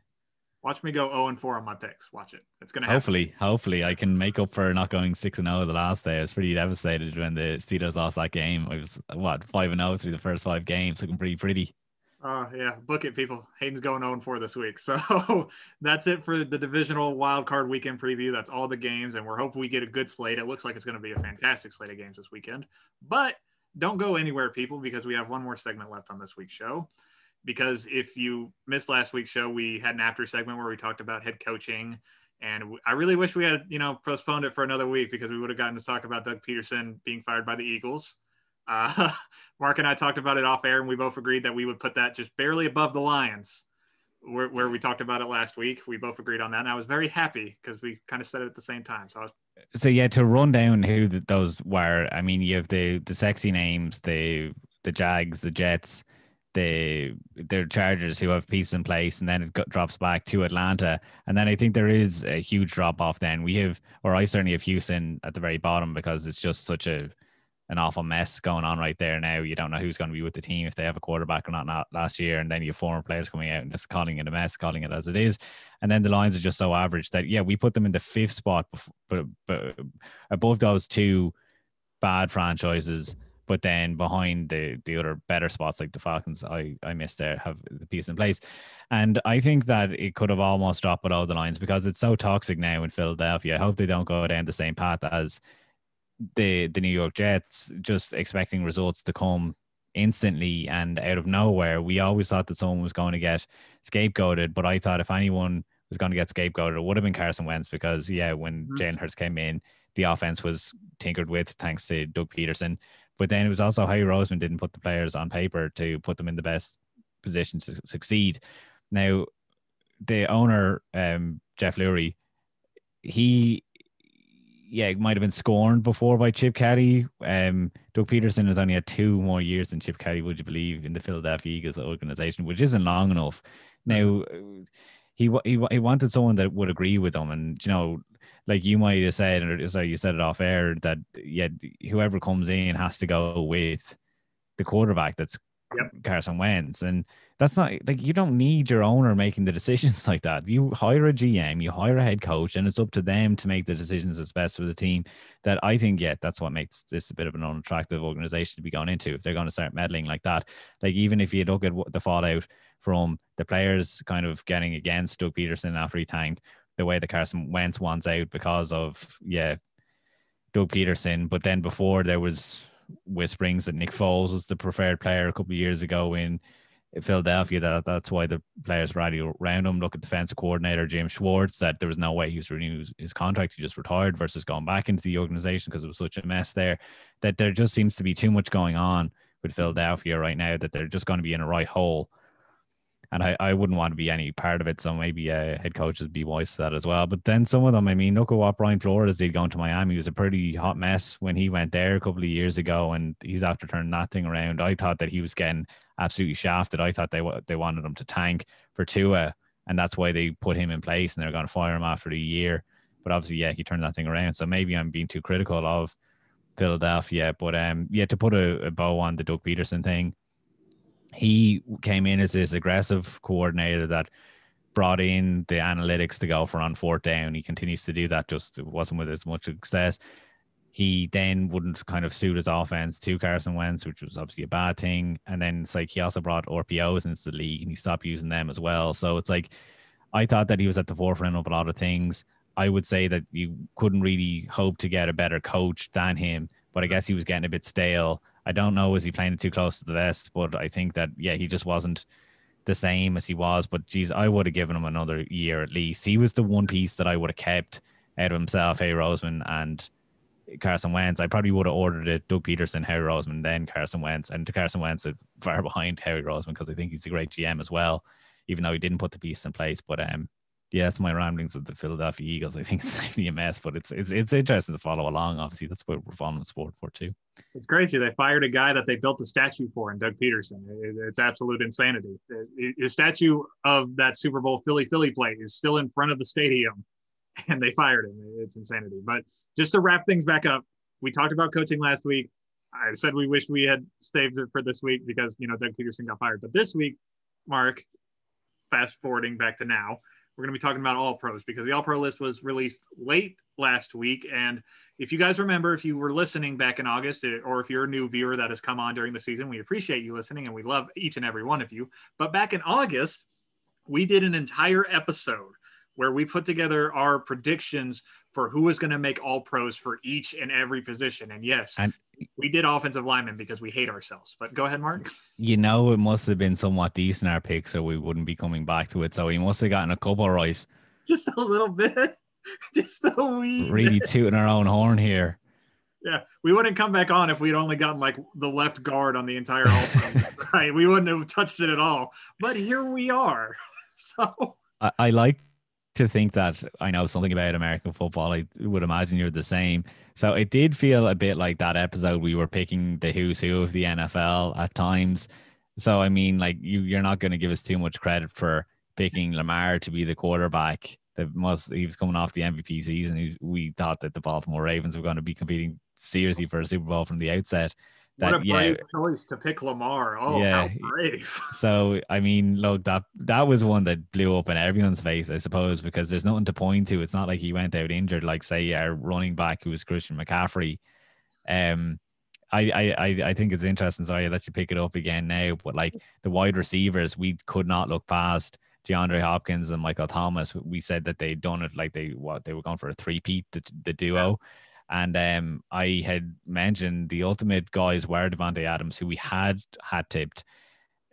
Watch me go 0-4 on my picks. Watch it. It's going to happen. Hopefully I can make up for not going 6-0 the last day. I was pretty devastated when the Steelers lost that game. I was 5-0 through the first 5 games, looking pretty. Oh, yeah. Book it, people. Hayden's going 0-4 this week. So that's it for the divisional wildcard weekend preview. That's all the games, and we're hoping we get a good slate. It looks like it's going to be a fantastic slate of games this weekend. But don't go anywhere, people, because we have one more segment left on this week's show. Because if you missed last week's show, we had an after segment where we talked about head coaching. And I really wish we had, postponed it for another week because we would have gotten to talk about Doug Peterson being fired by the Eagles. Mark and I talked about it off air, and we both agreed that we would put that just barely above the Lions, where we talked about it last week. We both agreed on that, and I was very happy because we kind of said it at the same time. So yeah, to run down who those were, I mean, you have the sexy names, the Jags, the Jets, the Chargers, who have pieces in place, and then it drops back to Atlanta, and then I think there is a huge drop off. Then I certainly have Houston at the very bottom because it's just such an awful mess going on right there now. You don't know who's going to be with the team, if they have a quarterback or not last year, and then you have former players coming out and just calling it a mess, calling it as it is. And then the Lions are just so average that, yeah, we put them in the 5th spot, but above those 2 bad franchises, but then behind the other better spots like the Falcons, I missed there, have the piece in place. And I think that it could have almost dropped below the Lions because it's so toxic now in Philadelphia. I hope they don't go down the same path as the New York Jets, just expecting results to come instantly and out of nowhere. We always thought that someone was going to get scapegoated, but I thought if anyone was going to get scapegoated, it would have been Carson Wentz because, when Jalen Hurts came in, the offense was tinkered with thanks to Doug Peterson. But then it was also Howie Roseman didn't put the players on paper to put them in the best position to succeed. Now, the owner, Jeff Lurie, he might have been scorned before by Chip Kelly. Doug Peterson has only had 2 more years than Chip Kelly, would you believe, in the Philadelphia Eagles organization, which isn't long enough. Now, he wanted someone that would agree with him, and like you might have said, or sorry, you said it off air, that whoever comes in has to go with the quarterback that's Carson Wentz, and that's not like, you don't need your owner making the decisions like that. You hire a GM, you hire a head coach, and it's up to them to make the decisions that's best for the team. That I think, that's what makes this a bit of an unattractive organization to be going into if they're going to start meddling like that. Like, even if you look at the fallout from the players kind of getting against Doug Peterson after he tanked, the way that Carson Wentz wants out because of Doug Peterson, but then before there was whisperings that Nick Foles was the preferred player a couple of years ago in Philadelphia. That's why the players rally around him. Look at defensive coordinator James Schwartz, that there was no way he was renewing his contract. He just retired versus going back into the organization because it was such a mess there. That there just seems to be too much going on with Philadelphia right now, that they're just going to be in a right hole. And I wouldn't want to be any part of it. So maybe head coaches be wise to that as well. But then some of them, I mean, look at what Brian Flores did going to Miami. He was a pretty hot mess when he went there a couple of years ago, and he's after turning that thing around. I thought that he was getting absolutely shafted. I thought they wanted him to tank for Tua, and that's why they put him in place, and they're going to fire him after a year. But obviously, yeah, he turned that thing around. So maybe I'm being too critical of Philadelphia. But yeah, to put a bow on the Doug Peterson thing, he came in as this aggressive coordinator that brought in the analytics to go for on fourth down. He continues to do that, just it wasn't with as much success. He then wouldn't kind of suit his offense to Carson Wentz, which was obviously a bad thing. And then it's like he also brought RPOs into the league and he stopped using them as well. So it's like, I thought that he was at the forefront of a lot of things. I would say that you couldn't really hope to get a better coach than him, but I guess he was getting a bit stale. I don't know, is he playing it too close to the vest? But I think that, yeah, he just wasn't the same as he was. But geez, I would have given him another year at least. He was the one piece that I would have kept out of himself, Harry Roseman and Carson Wentz. I probably would have ordered it Doug Peterson, Harry Roseman, then Carson Wentz. And to Carson Wentz, far behind Harry Roseman, because I think he's a great GM as well, even though he didn't put the piece in place. But yeah, that's my ramblings of the Philadelphia Eagles. I think it's definitely a mess, but it's interesting to follow along. Obviously, that's what we're following the sport for too. It's crazy. They fired a guy that they built a statue for in Doug Peterson. It's absolute insanity. His statue of that Super Bowl Philly play is still in front of the stadium, and they fired him. It's insanity. But just to wrap things back up, we talked about coaching last week. I said we wish we had saved it for this week because, Doug Peterson got fired. But this week, Mark, fast forwarding back to now, we're going to be talking about all pros because the all pro list was released late last week. And if you guys remember, if you were listening back in August, or if you're a new viewer that has come on during the season, we appreciate you listening and we love each and every one of you. But back in August, we did an entire episode where we put together our predictions for who was going to make all pros for each and every position. And yes, we did offensive linemen because we hate ourselves. But go ahead, Mark. It must have been somewhat decent, our picks, so we wouldn't be coming back to it. So we must have gotten a couple right. Just a little bit. Just a wee really bit. Tooting our own horn here. Yeah, we wouldn't come back on if we'd only gotten like the left guard on the entire all-pro. Right? We wouldn't have touched it at all. But here we are. So I like to think that I know something about American football. I would imagine you're the same. So it did feel a bit like that episode we were picking the who's who of the NFL at times. So I mean, like you're not going to give us too much credit for picking Lamar to be the quarterback. He was coming off the MVP season. We thought that the Baltimore Ravens were going to be competing seriously for a Super Bowl from the outset. What a brave choice to pick Lamar. Oh, yeah, how brave. So, I mean, look, that was one that blew up in everyone's face, I suppose, because there's nothing to point to. It's not like he went out injured, like, say, our running back who was Christian McCaffrey. I think it's interesting. Sorry, I'll let you pick it up again now. But, like, the wide receivers, we could not look past DeAndre Hopkins and Michael Thomas. We said that they'd done it like they were going for a three-peat, the duo. Yeah. And I had mentioned the ultimate guys were Devontae Adams, who we had tipped.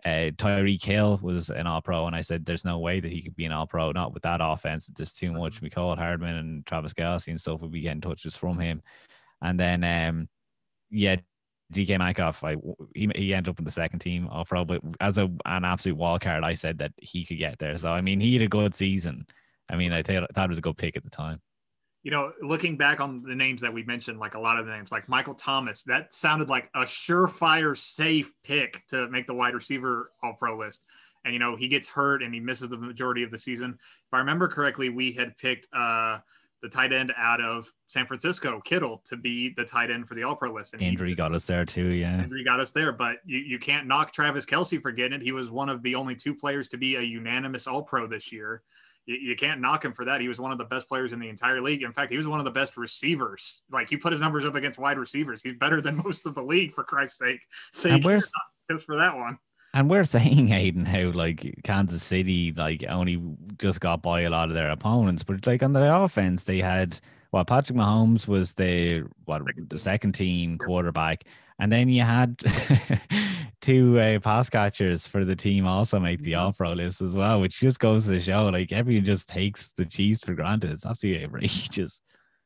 Tyreek Hill was an all-pro, and I said there's no way that he could be an all-pro, not with that offense. It's just too much. Mecole Hardman and Travis Kelce and stuff would be getting touches from him. And then, DK Metcalf, he ended up in the second team all-pro, but as an absolute wild card, I said that he could get there. So, I mean, he had a good season. I mean, I thought it was a good pick at the time. Looking back on the names that we mentioned, like a lot of the names, like Michael Thomas, that sounded like a surefire safe pick to make the wide receiver all-pro list. And, he gets hurt and he misses the majority of the season. If I remember correctly, we had picked the tight end out of San Francisco, Kittle, to be the tight end for the all-pro list. And injury got us there too, yeah. Injury got us there, but you can't knock Travis Kelce for getting it. He was one of the only two players to be a unanimous all-pro this year. You can't knock him for that. He was one of the best players in the entire league. In fact, he was one of the best receivers. Like, he put his numbers up against wide receivers. He's better than most of the league, for Christ's sake. So just for that one. And we're saying, Hayden, how like Kansas City only just got by a lot of their opponents, but like on the offense, they had Well, Patrick Mahomes was the second team quarterback, and then you had two pass catchers for the team also make the All-Pro list as well, which just goes to show like everyone just takes the Chiefs for granted. It's absolutely outrageous.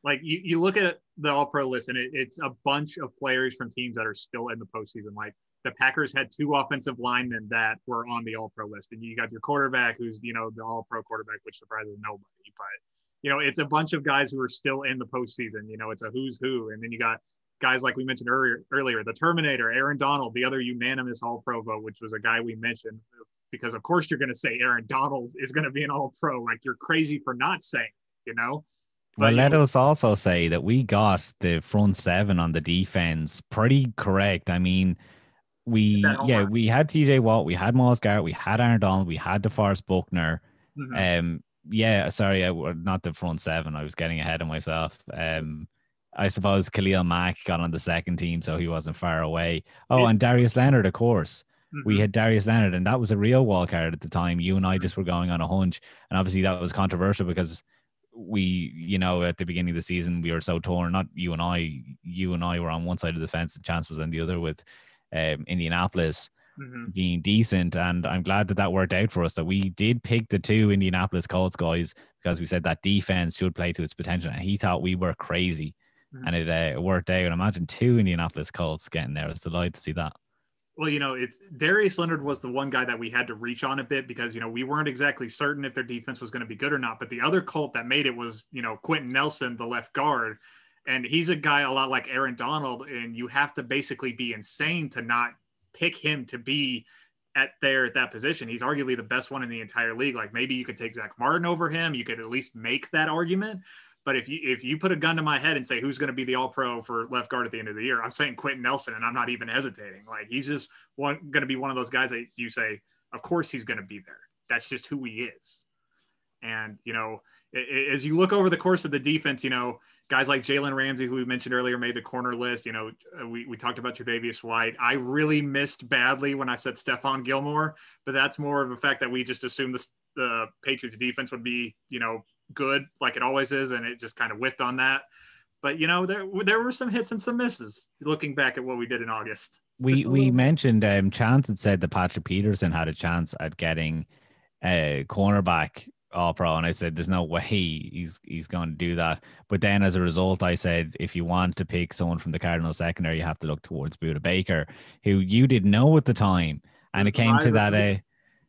Like you look at the All-Pro list, and it's a bunch of players from teams that are still in the postseason. Like the Packers had 2 offensive linemen that were on the All-Pro list, and you got your quarterback, who's the All-Pro quarterback, which surprises nobody. But it's a bunch of guys who are still in the postseason. It's a who's who, and then you got guys like we mentioned earlier, the Terminator, Aaron Donald, the other unanimous All-Pro vote, which was a guy we mentioned, because of course you're going to say Aaron Donald is going to be an All-Pro. Like you're crazy for not saying, Well, let us also say that we got the front 7 on the defense pretty correct. I mean, we had TJ Watt, we had Myles Garrett, we had Aaron Donald, we had DeForest Buckner. Sorry, not the front 7. I was getting ahead of myself. I suppose Khalil Mack got on the second team, so he wasn't far away. Oh, and Darius Leonard, of course. We had Darius Leonard, and that was a real wildcard at the time. You and I just were going on a hunch, and obviously that was controversial because we, at the beginning of the season, we were so torn. Not you and I were on one side of the fence, and Chance was on the other with Indianapolis being decent. And I'm glad that worked out for us, that we did pick the 2 Indianapolis Colts guys because we said that defense should play to its potential, and he thought we were crazy. And it worked out. Imagine 2 Indianapolis Colts getting there. I was delighted to see that. Well, it's Darius Leonard was the one guy that we had to reach on a bit because, we weren't exactly certain if their defense was going to be good or not. But the other Colt that made it was, Quentin Nelson, the left guard. And he's a guy a lot like Aaron Donald. And you have to basically be insane to not pick him to be at that position. He's arguably the best one in the entire league. Like maybe you could take Zach Martin over him. You could at least make that argument. But if you put a gun to my head and say who's going to be the All-Pro for left guard at the end of the year, I'm saying Quentin Nelson, and I'm not even hesitating. Like he's just going to be one of those guys that you say, of course he's going to be there. That's just who he is. And as you look over the course of the defense, guys like Jalen Ramsey, who we mentioned earlier, made the corner list. We talked about Tre'Davious White. I really missed badly when I said Stephon Gilmore, but that's more of a fact that we just assumed the Patriots defense would be, good like it always is, and it just kind of whiffed on that. But there were some hits and some misses looking back at what we did in August. We mentioned Chance had said that Patrick Peterson had a chance at getting a cornerback All-Pro, and I said there's no way he's going to do that. But then as a result, I said if you want to pick someone from the Cardinals secondary, you have to look towards Budda Baker, who you didn't know at the time, and it came to that.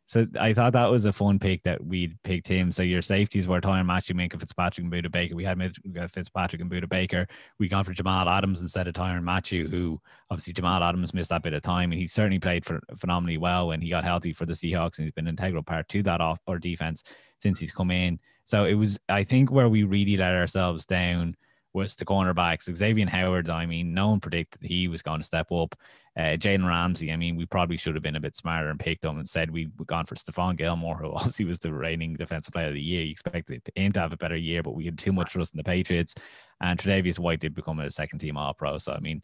So I thought that was a fun pick that we'd picked him. So your safeties were Tyrann Mathieu, Minkah Fitzpatrick, and Budda Baker. We got Fitzpatrick and Budda Baker. We gone for Jamal Adams instead of Tyrann Mathieu, who obviously Jamal Adams missed that bit of time, and he certainly played phenomenally well when he got healthy for the Seahawks, and he's been an integral part to that our defense since he's come in. So it was, I think, where we really let ourselves down was the cornerbacks. Xavier Howard, I mean, no one predicted he was going to step up. Jalen Ramsey, I mean, we probably should have been a bit smarter and picked him and said we'd gone for Stephon Gilmore, who obviously was the reigning defensive player of the year. You expected him to have a better year, but we had too much trust in the Patriots. And Tre'Davious White did become a second team All-Pro. So, I mean,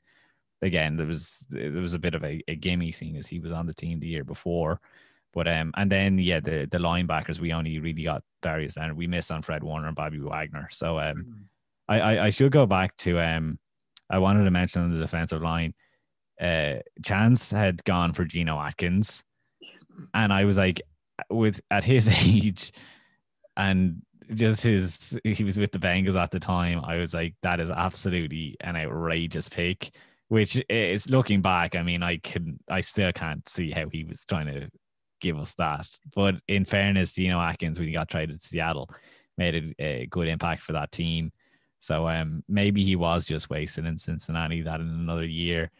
again, there was a bit of a gimme, seeing as he was on the team the year before. But and then the linebackers, we only really got Darius Leonard. We missed on Fred Warner and Bobby Wagner. So I should go back to I wanted to mention on the defensive line, Chance had gone for Geno Atkins, and I was like, at his age and just he was with the Bengals at the time, I was like, that is absolutely an outrageous pick. Which is, looking back, I mean, I still can't see how he was trying to give us that. But in fairness, Geno Atkins, when he got traded to Seattle, made a good impact for that team. So maybe he was just wasted in Cincinnati, that in another year,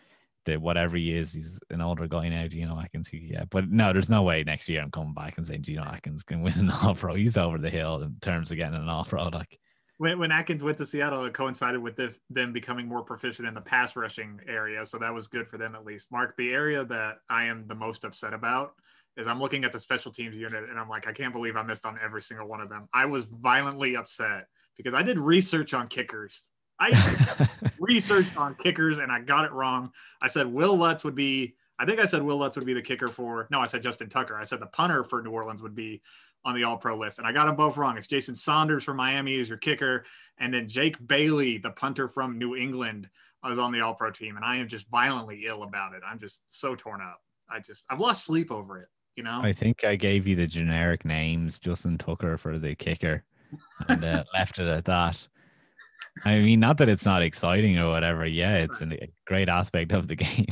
that whatever he is, he's an older guy now, Geno Atkins. But no, there's no way next year I'm coming back and saying Geno Atkins can win an All-Pro. He's over the hill in terms of getting an All-Pro. Like, when Atkins went to Seattle, it coincided with them becoming more proficient in the pass rushing area. So that was good for them, at least. Mark, the area that I am the most upset about is I'm looking at the special teams unit, and I'm like, I can't believe I missed on every single one of them. I was violently upset because I did research on kickers. I researched on kickers, and I got it wrong. I said Will Lutz would be – I think I said Will Lutz would be the kicker for – no, I said Justin Tucker. I said the punter for New Orleans would be on the All-Pro list, and I got them both wrong. It's Jason Saunders from Miami is your kicker, and then Jake Bailey, the punter from New England, was on the All-Pro team, and I am just violently ill about it. I'm just so torn up. I've lost sleep over it, you know? I think I gave you the generic names, Justin Tucker for the kicker, and left it at that. I mean, not that it's not exciting or whatever. Yeah, it's a great aspect of the game.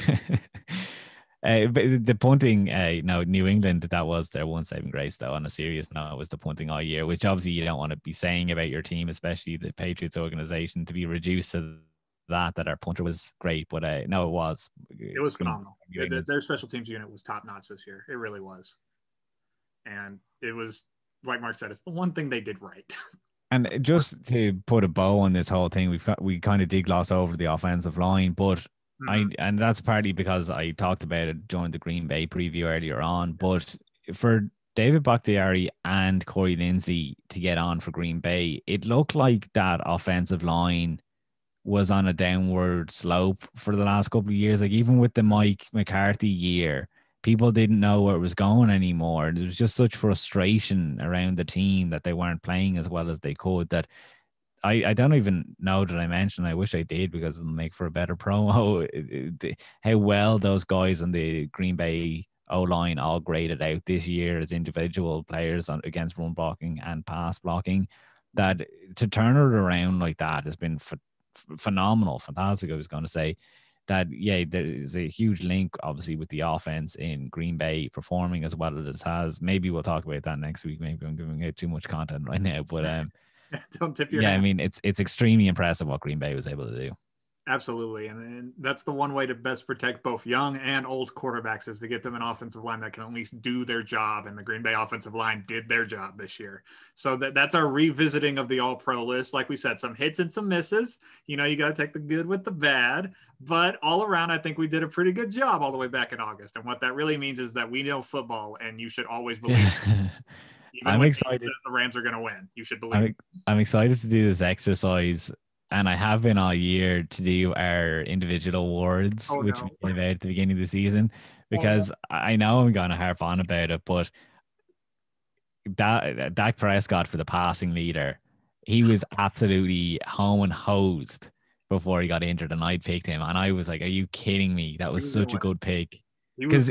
But the punting, no, New England, that was their one saving grace, though. On a serious note, it was the punting all year, which obviously you don't want to be saying about your team, especially the Patriots organization, to be reduced to that our punter was great. But no, it was. It was phenomenal. Their special teams unit was top notch this year. It really was. And it was, like Mark said, it's the one thing they did right. And just to put a bow on this whole thing, we kind of did gloss over the offensive line, but and that's partly because I talked about it during the Green Bay preview earlier on. But for David Bakhtiari and Corey Linsley to get on for Green Bay, it looked like that offensive line was on a downward slope for the last couple of years. Like even with the Mike McCarthy year, people didn't know where it was going anymore. There was just such frustration around the team that they weren't playing as well as they could, that I don't even know that I mentioned. I wish I did, because it'll make for a better promo. How well those guys on the Green Bay O-line all graded out this year as individual players against run blocking and pass blocking. That to turn it around like that has been phenomenal, fantastic. I was going to say that, yeah, there is a huge link, obviously, with the offense in Green Bay performing as well as it has. Maybe we'll talk about that next week. Maybe I'm giving out too much content right now, but don't tip your hat. I mean, it's extremely impressive what Green Bay was able to do. Absolutely. And that's the one way to best protect both young and old quarterbacks, is to get them an offensive line that can at least do their job. And the Green Bay offensive line did their job this year. So that's our revisiting of the All-Pro list. Like we said, some hits and some misses. You know, you got to take the good with the bad. But all around, I think we did a pretty good job all the way back in August. And what that really means is that we know football, and you should always believe it. I'm excited. The Rams are going to win. You should believe it. I'm excited to do this exercise. And I have been all year to do our individual awards, which we gave out at the beginning of the season, because I know I'm going to harp on about it, but Dak Prescott for the passing leader, he was absolutely home and hosed before he got injured, and I picked him, and I was like, are you kidding me? That was such a good pick. Because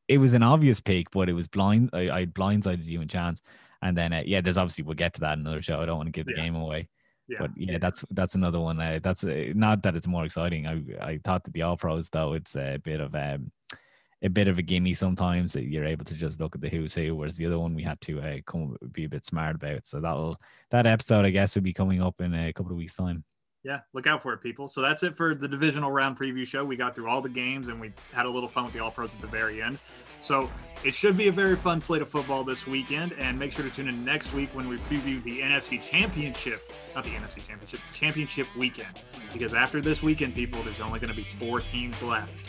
it was an obvious pick, but it was blind. I blindsided you in chance. And then, there's obviously, we'll get to that in another show. I don't want to give the game away. Yeah. But yeah, that's another one. That's not that it's more exciting. I thought that the All Pros, though, it's a bit of a gimme sometimes, that you're able to just look at the who's who, whereas the other one we had to be a bit smart about. So that episode, I guess, will be coming up in a couple of weeks' time. Yeah, look out for it, people. So that's it for the divisional round preview show. We got through all the games, and we had a little fun with the All-Pros at the very end. So it should be a very fun slate of football this weekend, and make sure to tune in next week when we preview the NFC Championship, not the NFC Championship, Championship weekend. Because after this weekend, people, there's only going to be 4 teams left.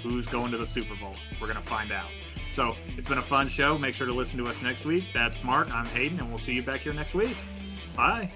Who's going to the Super Bowl? We're going to find out. So it's been a fun show. Make sure to listen to us next week. That's Mark. I'm Hayden, and we'll see you back here next week. Bye.